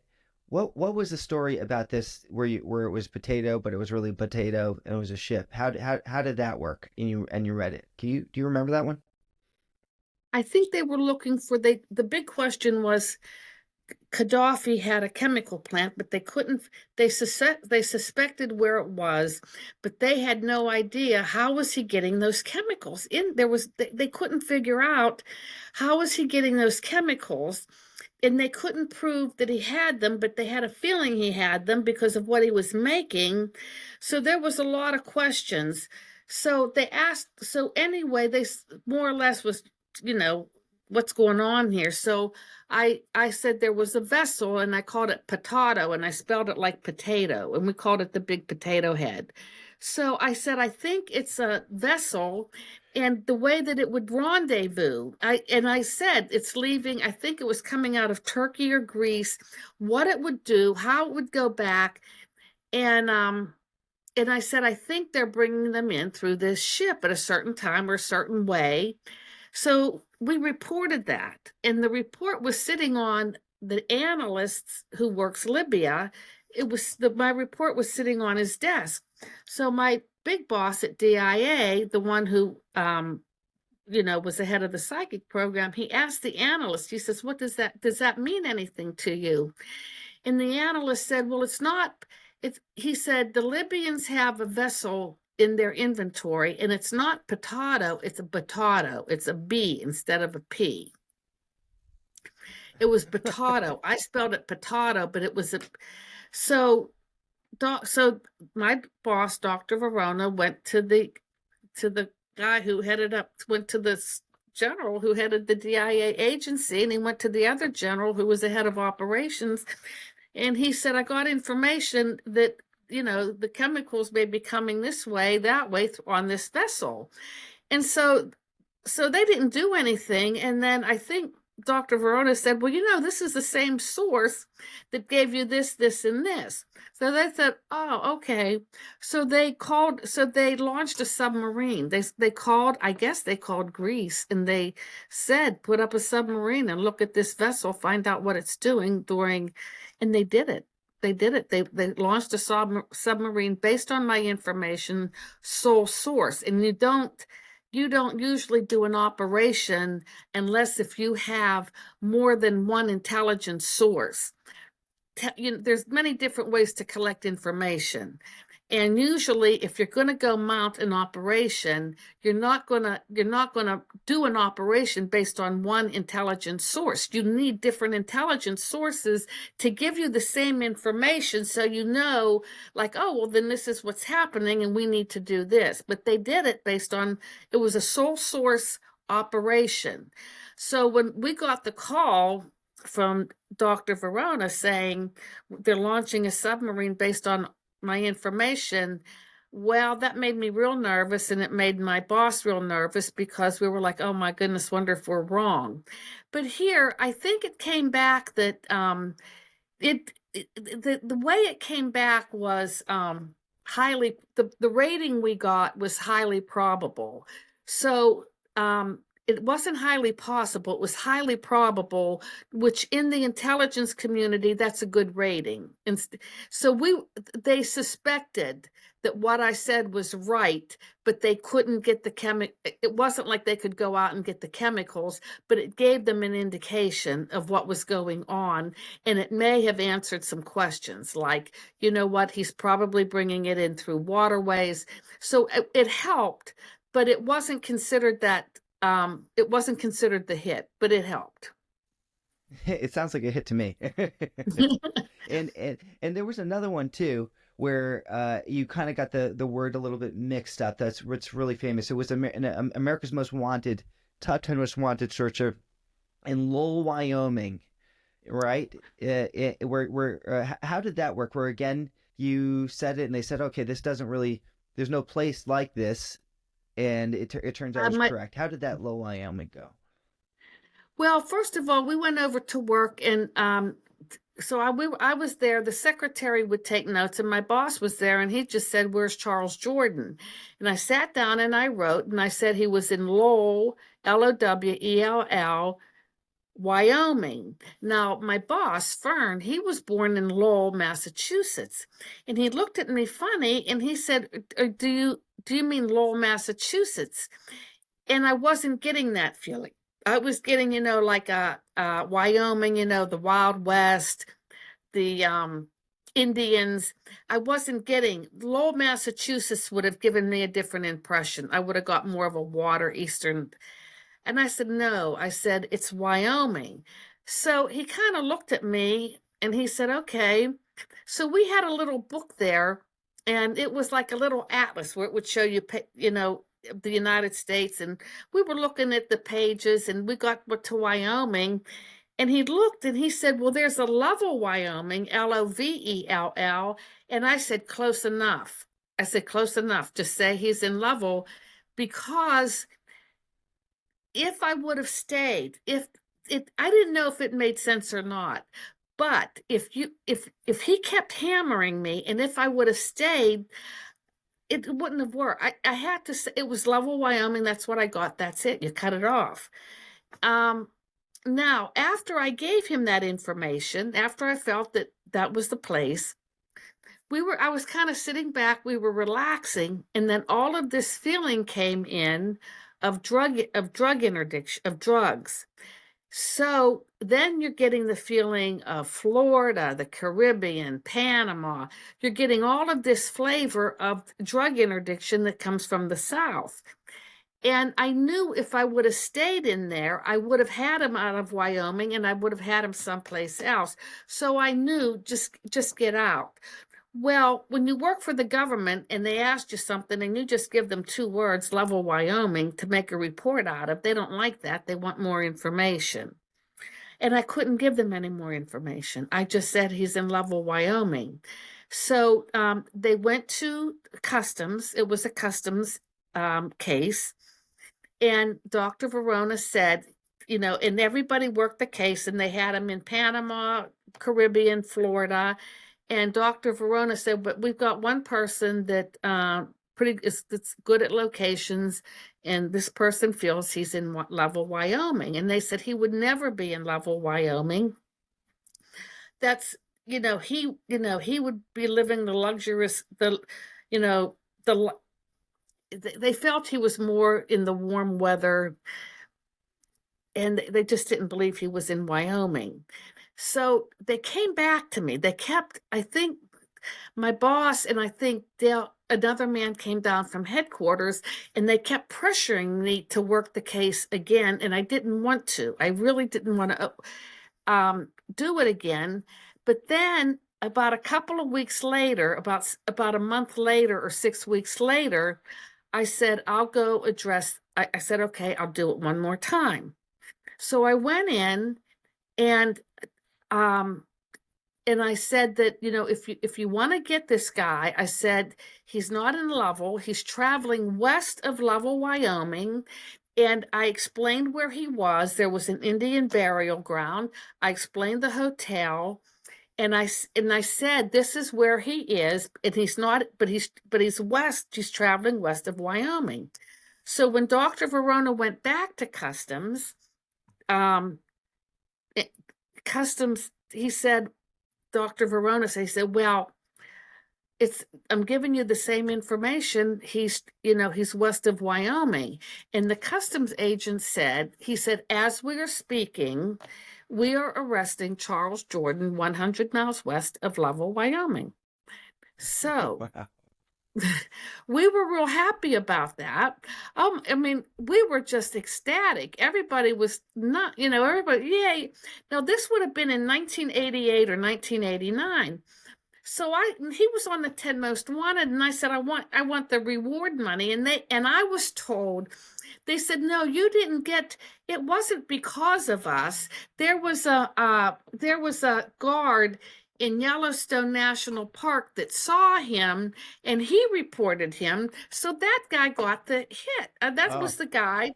What was the story about this where it was potato, but it was really potato and it was a ship? How did that work? And you read it. Do you remember that one? I think they were looking for the big question was Gaddafi had a chemical plant, but they couldn't. They suspected where it was, but they had no idea how was he getting those chemicals in. They couldn't figure out how was he getting those chemicals, and they couldn't prove that he had them, but they had a feeling he had them because of what he was making. So there was a lot of questions. So they asked. So anyway, they more or less was, you know, what's going on here. So I said there was a vessel, and I called it potato, and I spelled it like potato, and we called it the big potato head. So I said, I think it's a vessel, and the way that it would rendezvous. I said it's leaving, I think it was coming out of Turkey or Greece, what it would do, how it would go back, and I said, I think they're bringing them in through this ship at a certain time or a certain way. So we reported that, and the report was sitting on the analysts who works Libya, my report was sitting on his desk. So my big boss at DIA, the one who was the head of the psychic program, he asked the analyst, he says, what does that mean anything to you? And the analyst said, well, he said, the Libyans have a vessel in their inventory, and it's not potato, it's a potato. It's a B instead of a P. It was potato. I spelled it potato, but it was so my boss, Dr. Verona, went to the guy who went to the general who headed the DIA agency, and he went to the other general who was the head of operations, and he said, I got information that the chemicals may be coming this way, that way on this vessel. And so they didn't do anything. And then I think Dr. Verona said, well, this is the same source that gave you this, this, and this. So they said, oh, okay. So they launched a submarine. They called, I guess they called Greece, and they said, put up a submarine and look at this vessel, find out what it's doing and they did it. They did it. They launched a submarine based on my information, sole source. And you don't usually do an operation unless if you have more than one intelligence source. There's many different ways to collect information. And usually if you're going to go mount an operation, you're not going to do an operation based on one intelligence source. You need different intelligence sources to give you the same information, so like, oh, well, then this is what's happening and we need to do this. But they did it based on, it was a sole source operation. So when we got the call from Dr. Verona saying they're launching a submarine based on my information, well, that made me real nervous, and it made my boss real nervous, because we were like, oh my goodness, wonder if we're wrong. But here, I think it came back that the way it came back was highly, the rating we got was highly probable. So it wasn't highly possible, it was highly probable, which in the intelligence community, that's a good rating. And so they suspected that what I said was right, but they couldn't get it wasn't like they could go out and get the chemicals, but it gave them an indication of what was going on. And it may have answered some questions like, he's probably bringing it in through waterways. So it helped, but it wasn't considered the hit, but it helped. It sounds like a hit to me. and there was another one too where you kind of got the word a little bit mixed up. That's what's really famous. It was America's Most Wanted, top 10 Most Wanted searcher in Lowell, Wyoming, right? How did that work? Where again you said it and they said, okay, there's no place like this. And it turns out it was correct. How did that Low Wyoming go? Well, first of all, we went over to work, and so I was there. The secretary would take notes, and my boss was there, and he just said, where's Charles Jordan? And I sat down and I wrote, and I said he was in Lowell, Lowell, Wyoming. Now, my boss, Fern, he was born in Lowell, Massachusetts. And he looked at me funny, and he said, do you mean Lowell, Massachusetts? And I wasn't getting that feeling. I was getting, like Wyoming, the Wild West, the Indians. I wasn't getting Lowell, Massachusetts would have given me a different impression. I would have got more of a water eastern. And I said, no, I said, it's Wyoming. So he kind of looked at me and he said, okay. So we had a little book there, and it was like a little atlas where it would show you, the United States. And we were looking at the pages, and we got to Wyoming, and he looked and he said, well, there's a Lovell, Wyoming, Lovell. And I said, close enough. I said, close enough. Just say he's in Lovell, because if I would have stayed, I didn't know if it made sense or not. But if he kept hammering me, and if I would have stayed, it wouldn't have worked. I had to say it was Lovell, Wyoming. That's what I got. That's it. You cut it off. Now, after I gave him that information, after I felt that was the place, I was kind of sitting back, we were relaxing, and then all of this feeling came in of drug interdiction, of drugs. So then you're getting the feeling of Florida, the Caribbean, Panama. You're getting all of this flavor of drug interdiction that comes from the South. And I knew if I would have stayed in there, I would have had him out of Wyoming and I would have had him someplace else. So I knew just get out. Well, when you work for the government and they ask you something and you just give them 2 words, level Wyoming, to make a report out of, they don't like that. They want more information. And I couldn't give them any more information. I just said he's in Level, Wyoming. So they went to customs. It was a customs case. And Dr. Verona said, and everybody worked the case, and they had him in Panama, Caribbean, Florida. And Dr. Verona said, but we've got one person that that's good at locations, and this person feels he's in Level, Wyoming. And they said he would never be in Level, Wyoming. That's, he would be living the luxurious, they felt he was more in the warm weather, and they just didn't believe he was in Wyoming. So they came back to me. They kept, I think, my boss and I think another man came down from headquarters, and they kept pressuring me to work the case again, and I didn't want to. I really didn't want to do it again. But then about a couple of weeks later, about a month later or 6 weeks later, I said, I'll go address. I said, okay, I'll do it one more time. So I went in, and I said that, if you want to get this guy, I said, he's not in Lovell. He's traveling west of Lovell, Wyoming. And I explained where he was. There was an Indian burial ground. I explained the hotel. And I said, this is where he is. And he's not, but he's west. He's traveling west of Wyoming. So when Dr. Verona went back to customs, he said, Dr. Verona said, he said, well, I'm giving you the same information. He's west of Wyoming. And the customs agent said, as we are speaking, we are arresting Charles Jordan 100 miles west of Lovell, Wyoming. So Wow. we were real happy about that. We were just ecstatic. Everybody was not, everybody, yay. Now, this would have been in 1988 or 1989. So he was on the 10 most wanted, and I said, I want the reward money. And I was told, they said, no, you didn't get, it wasn't because of us. There was a guard in Yellowstone National Park that saw him, and he reported him. So that guy got the hit. That was the guy.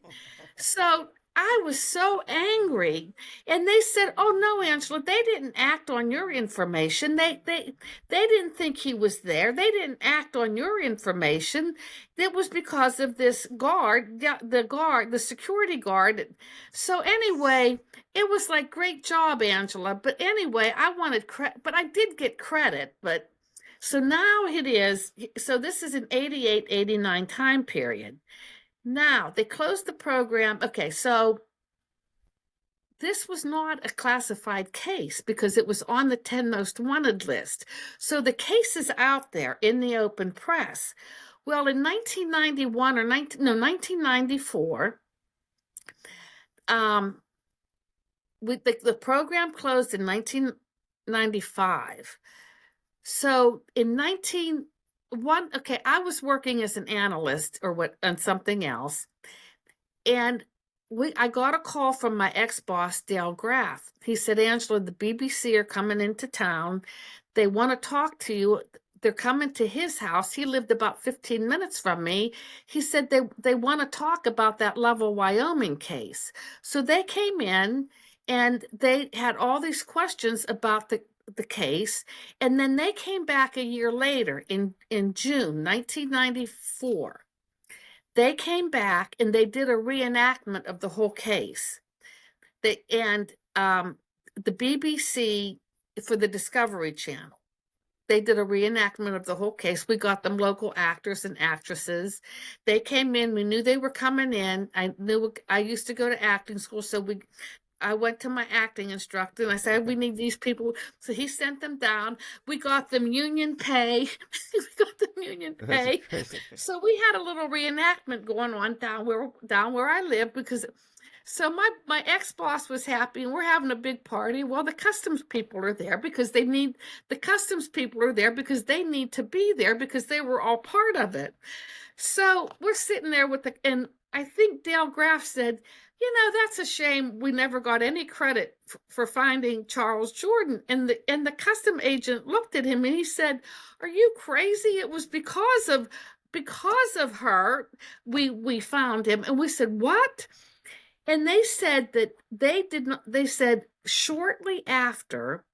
So I was so angry, and they said, "Oh no, Angela, they didn't act on your information. They didn't think he was there. They didn't act on your information. It was because of this guard, the security guard." So anyway, it was like, great job, Angela. But anyway, I wanted credit, but I did get credit. But so now it is. So this is an 88, 89 time period. Now, they closed the program. Okay, so this was not a classified case because it was on the 10 most wanted list. So the case is out there in the open press. Well, in 1991 or 1994, the program closed in 1995. So in I was working as an analyst on something else, and I got a call from my ex-boss, Dale Graff. He said, Angela, the BBC are coming into town. They want to talk to you. They're coming to his house. He lived about 15 minutes from me. He said they want to talk about that Lovell, Wyoming case. So they came in, and they had all these questions about the case, and then they came back a year later in June 1994. They came back and they did a reenactment of the whole case. The BBC for the Discovery Channel. They did a reenactment of the whole case. We got them local actors and actresses. They came in. We knew they were coming in. I used to go to acting school, so I went to my acting instructor and I said, we need these people. So he sent them down. We got them union pay. We got them union That's pay. crazy. So we had a little reenactment going on down where I live, because so my ex-boss was happy and we're having a big party. Well, the customs people are there because they need to be there because they were all part of it. So we're sitting there and I think Dale Graff said, that's a shame we never got any credit for finding Charles Jordan. And the custom agent looked at him and he said, "Are you crazy? It was because of her we found him." And we said, "What?" And they said that they said shortly after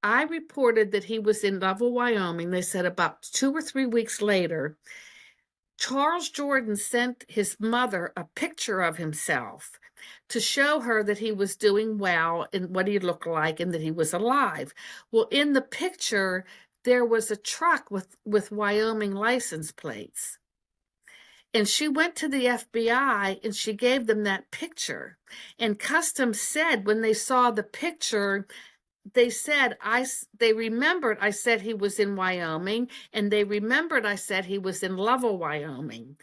I reported that he was in Lovell, Wyoming, they said about 2 or 3 weeks later, Charles Jordan sent his mother a picture of himself to show her that he was doing well and what he looked like and that he was alive. Well, in the picture, there was a truck with Wyoming license plates. And she went to the FBI and she gave them that picture. And Customs said when they saw the picture, they remembered I said he was in Wyoming, and they remembered I said he was in Lovell, Wyoming.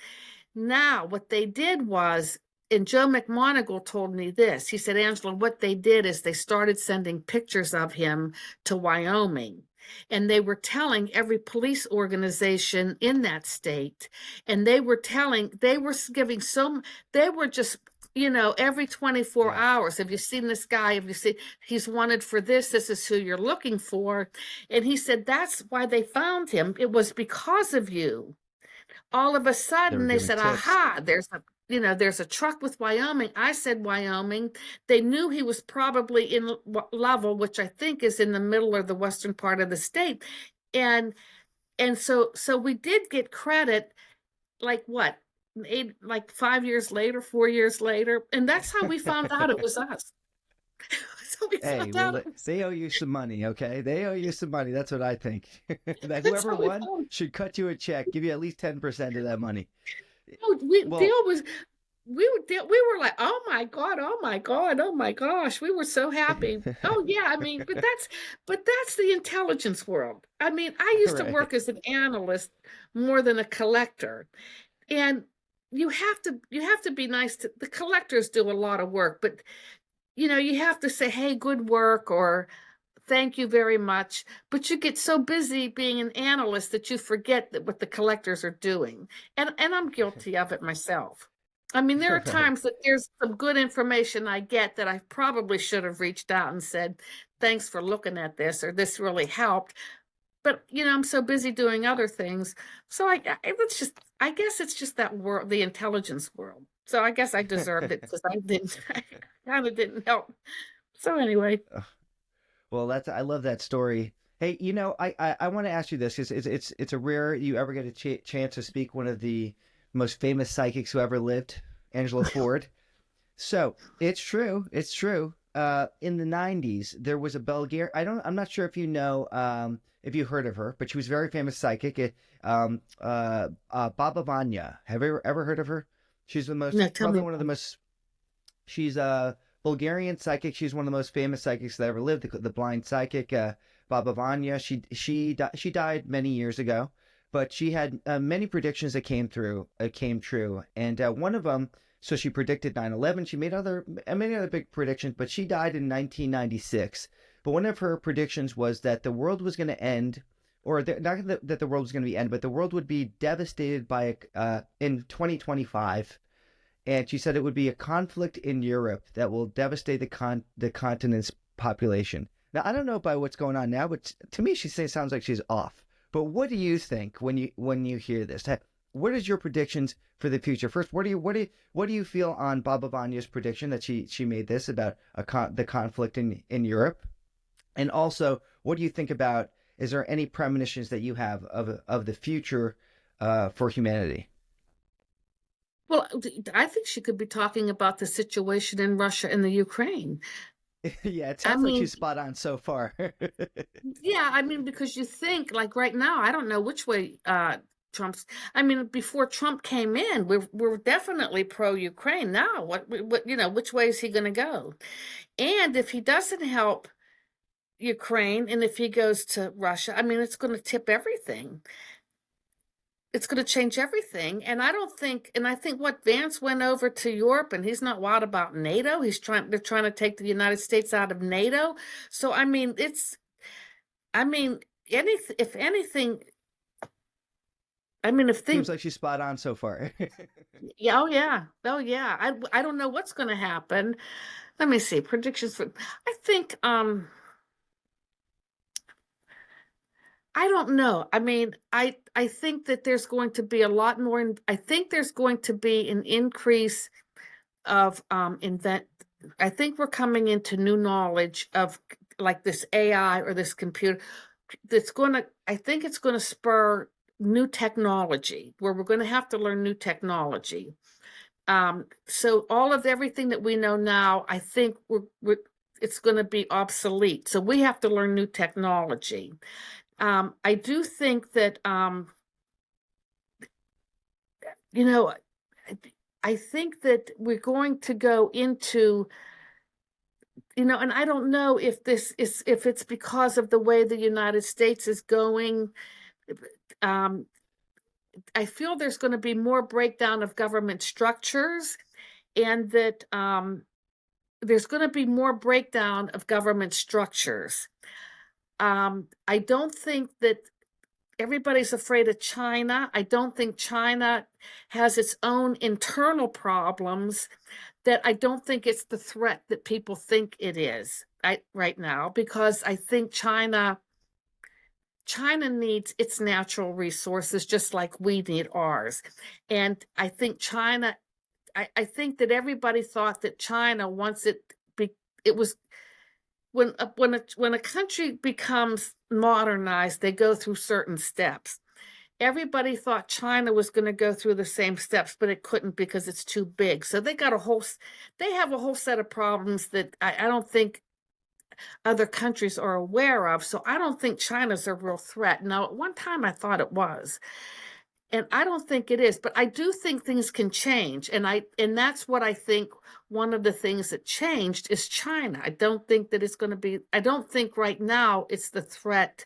Now, what they did was, and Joe McMonagle told me this, he said, "Angela, what they did is they started sending pictures of him to Wyoming. And they were telling every police organization in that state, and they were giving they were just, every 24 Yeah. hours, have you seen this guy? Have you seen, he's wanted for this is who you're looking for." And he said, "That's why they found him. It was because of you." All of a They were sudden they giving said, tips. "Aha, there's a truck with Wyoming." I said Wyoming. They knew he was probably in Lovell, which I think is in the middle or the western part of the state. And so we did get credit, like what, 5 years later, 4 years later. And that's how we found out it was us. So we Hey, found well, out it was, they owe you some money, okay? They owe you some money. That's what I think. That that's whoever how we won found. should cut you a check, give you at least 10% of that money. No, Well, we were like, "Oh my God, oh my God, oh my gosh." We were so happy. Oh yeah, I mean, but that's the intelligence world. I mean, I used to right. work as an analyst more than a collector. And you have to be nice to the collectors. Do a lot of work, but you have to say, "Hey, good work," or "Thank you very much." But you get so busy being an analyst that you forget that what the collectors are doing. And I'm guilty of it myself. I mean, there are Right. times that there's some good information I get that I probably should have reached out and said, "Thanks for looking at this," or "This really helped." But I'm so busy doing other things. So I guess it's just that world, the intelligence world. So I guess I deserved it because I kind of didn't help. So anyway. Well, I love that story. Hey, I want to ask you this because it's a rare you ever get a chance to speak one of the most famous psychics who ever lived, Angela Ford. So it's true. It's true. In the '90s, there was a Bulgarian. I'm not sure if you know, if you heard of her, but she was a very famous psychic. Baba Vanya. Have you ever heard of her? She's No, tell probably me one of the about it. most. She's a Bulgarian psychic. She's one of the most famous psychics that ever lived. The blind psychic, Baba Vanya. She died many years ago, but she had many predictions that came true, and one of them. So she predicted 9/11. She made many other big predictions, but she died in 1996. But one of her predictions was that the world was going to end, or not that the world was going to be end, but the world would be devastated by in 2025. And she said it would be a conflict in Europe that will devastate the continent's population. Now I don't know by what's going on now, but to me sounds like she's off. But what do you think when you hear this? What is your predictions for the future? First, what do you feel on Baba Vanya's prediction that she made this about the conflict in Europe? And also, what do you think about? Is there any premonitions that you have of the future for humanity? Well, I think she could be talking about the situation in Russia and the Ukraine. Yeah, it I sounds like mean, she's spot on so far. yeah, I mean, because you think like right now, I don't know which way Trump's. I mean, before Trump came in, we're definitely pro-Ukraine. Now, what which way is he going to go? And if he doesn't help Ukraine, and if he goes to Russia, I mean, it's going to tip everything. It's going to change everything. And I don't think, and I think what Vance went over to Europe, and he's not wild about NATO. They're trying to take the United States out of NATO. So I mean, I mean, if anything, I mean, if Seems things, like she's spot on so far. yeah, oh yeah, oh yeah. I don't know what's going to happen. Let me see predictions for. I think I don't know. I mean, I think that there's going to be a lot more. I think there's going to be an increase of invent. I think we're coming into new knowledge of like this AI or this computer that's going to. I think it's going to spur new technology where we're going to have to learn new technology. So all of everything that we know now, I think it's going to be obsolete. So we have to learn new technology. I do think that you know, I think that we're going to go into, and I don't know if it's because of the way the United States is going. Um, I feel there's going to be more breakdown of government structures, and that there's going to be more breakdown of government structures. I don't think that everybody's afraid of China. I don't think China has its own internal problems that I don't think it's the threat that people think it is right now, because I think China needs its natural resources just like we need ours. And I think I think that everybody thought that China, once it was when a country becomes modernized, they go through certain steps. Everybody thought China was going to go through the same steps, but it couldn't because it's too big. So they have a whole set of problems that I don't think other countries are aware of. So I don't think China's a real threat. Now, at one time I thought it was, and I don't think it is, but I do think things can change. And that's what I think one of the things that changed is China. I don't think that it's going to be, I don't think right now it's the threat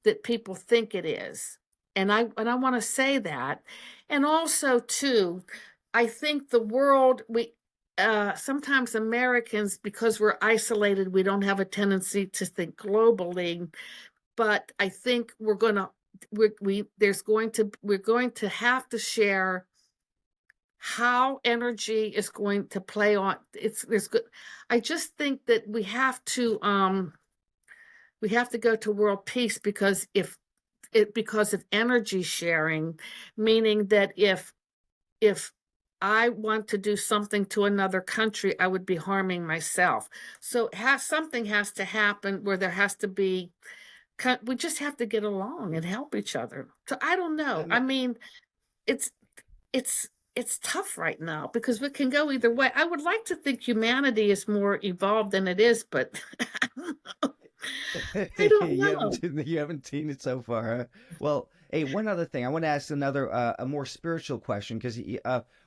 that people think it is. And I want to say that. And also too, I think the world we sometimes Americans, because we're isolated, we don't have a tendency to think globally, but I think we're going to have to share how energy is going to play on it's there's good. I just think that we have to go to world peace because of energy sharing, meaning that if I want to do something to another country, I would be harming myself. So something has to happen where there has to be, we just have to get along and help each other. So I don't know. I No, mean, it's it's it's tough right now because we can go either way. I would like to think humanity is more evolved than it is, but I don't know. you haven't seen it so far, huh? Well, hey, one other thing. I want to ask another a more spiritual question because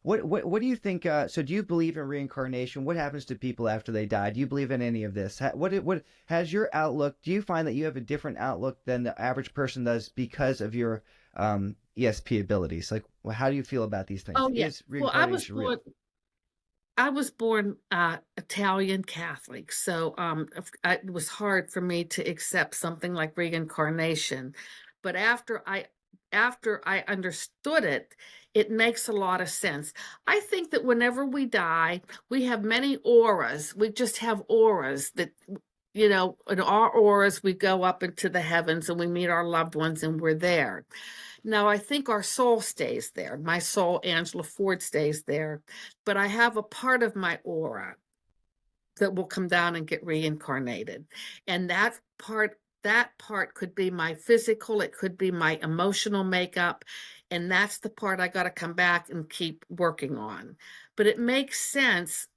what do you think? So, do you believe in reincarnation? What happens to people after they die? Do you believe in any of this? What has your outlook? Do you find that you have a different outlook than the average person does because of your ESP abilities? Like, well, how do you feel about these things? Oh yeah. Is Well, reincarnation real? I was born Italian Catholic, so it was hard for me to accept something like reincarnation. But after I understood it, it makes a lot of sense. I think that whenever we die, we have many auras. We just have auras that, in our auras, we go up into the heavens and we meet our loved ones and we're there. Now, I think our soul stays there. My soul, Angela Ford, stays there. But I have a part of my aura that will come down and get reincarnated. And that part could be my physical, it could be my emotional makeup. And that's the part I got to come back and keep working on. But it makes sense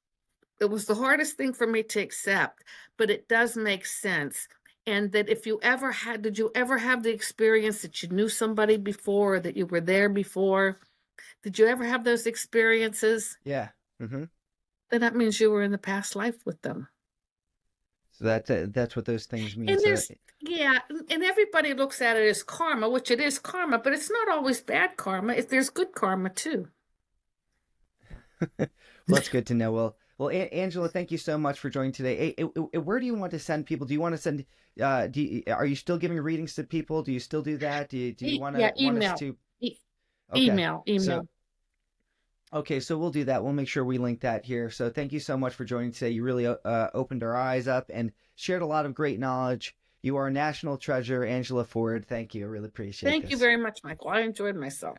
It was the hardest thing for me to accept, but it does make sense. And that if you ever had, did you ever have the experience that you knew somebody before, or that you were there before? Did you ever have those experiences? Yeah. Hmm. Then that means you were in the past life with them. So that's what those things mean. And So there's, yeah, and everybody looks at it as karma, which it is karma, but it's not always bad karma. If there's good karma too. well, that's good to know. Angela, thank you so much for joining today. Where do you want to send people? Do you want to send? Are you still giving readings to people? Do you still do that? Do you Yeah, want us email. to? E- Okay, so email. so we'll do that. We'll make sure we link that here. So thank you so much for joining today. You really opened our eyes up and shared a lot of great knowledge. You are a national treasure, Angela Ford. Thank you. I really appreciate Thank you this. very much, Michael. I enjoyed myself.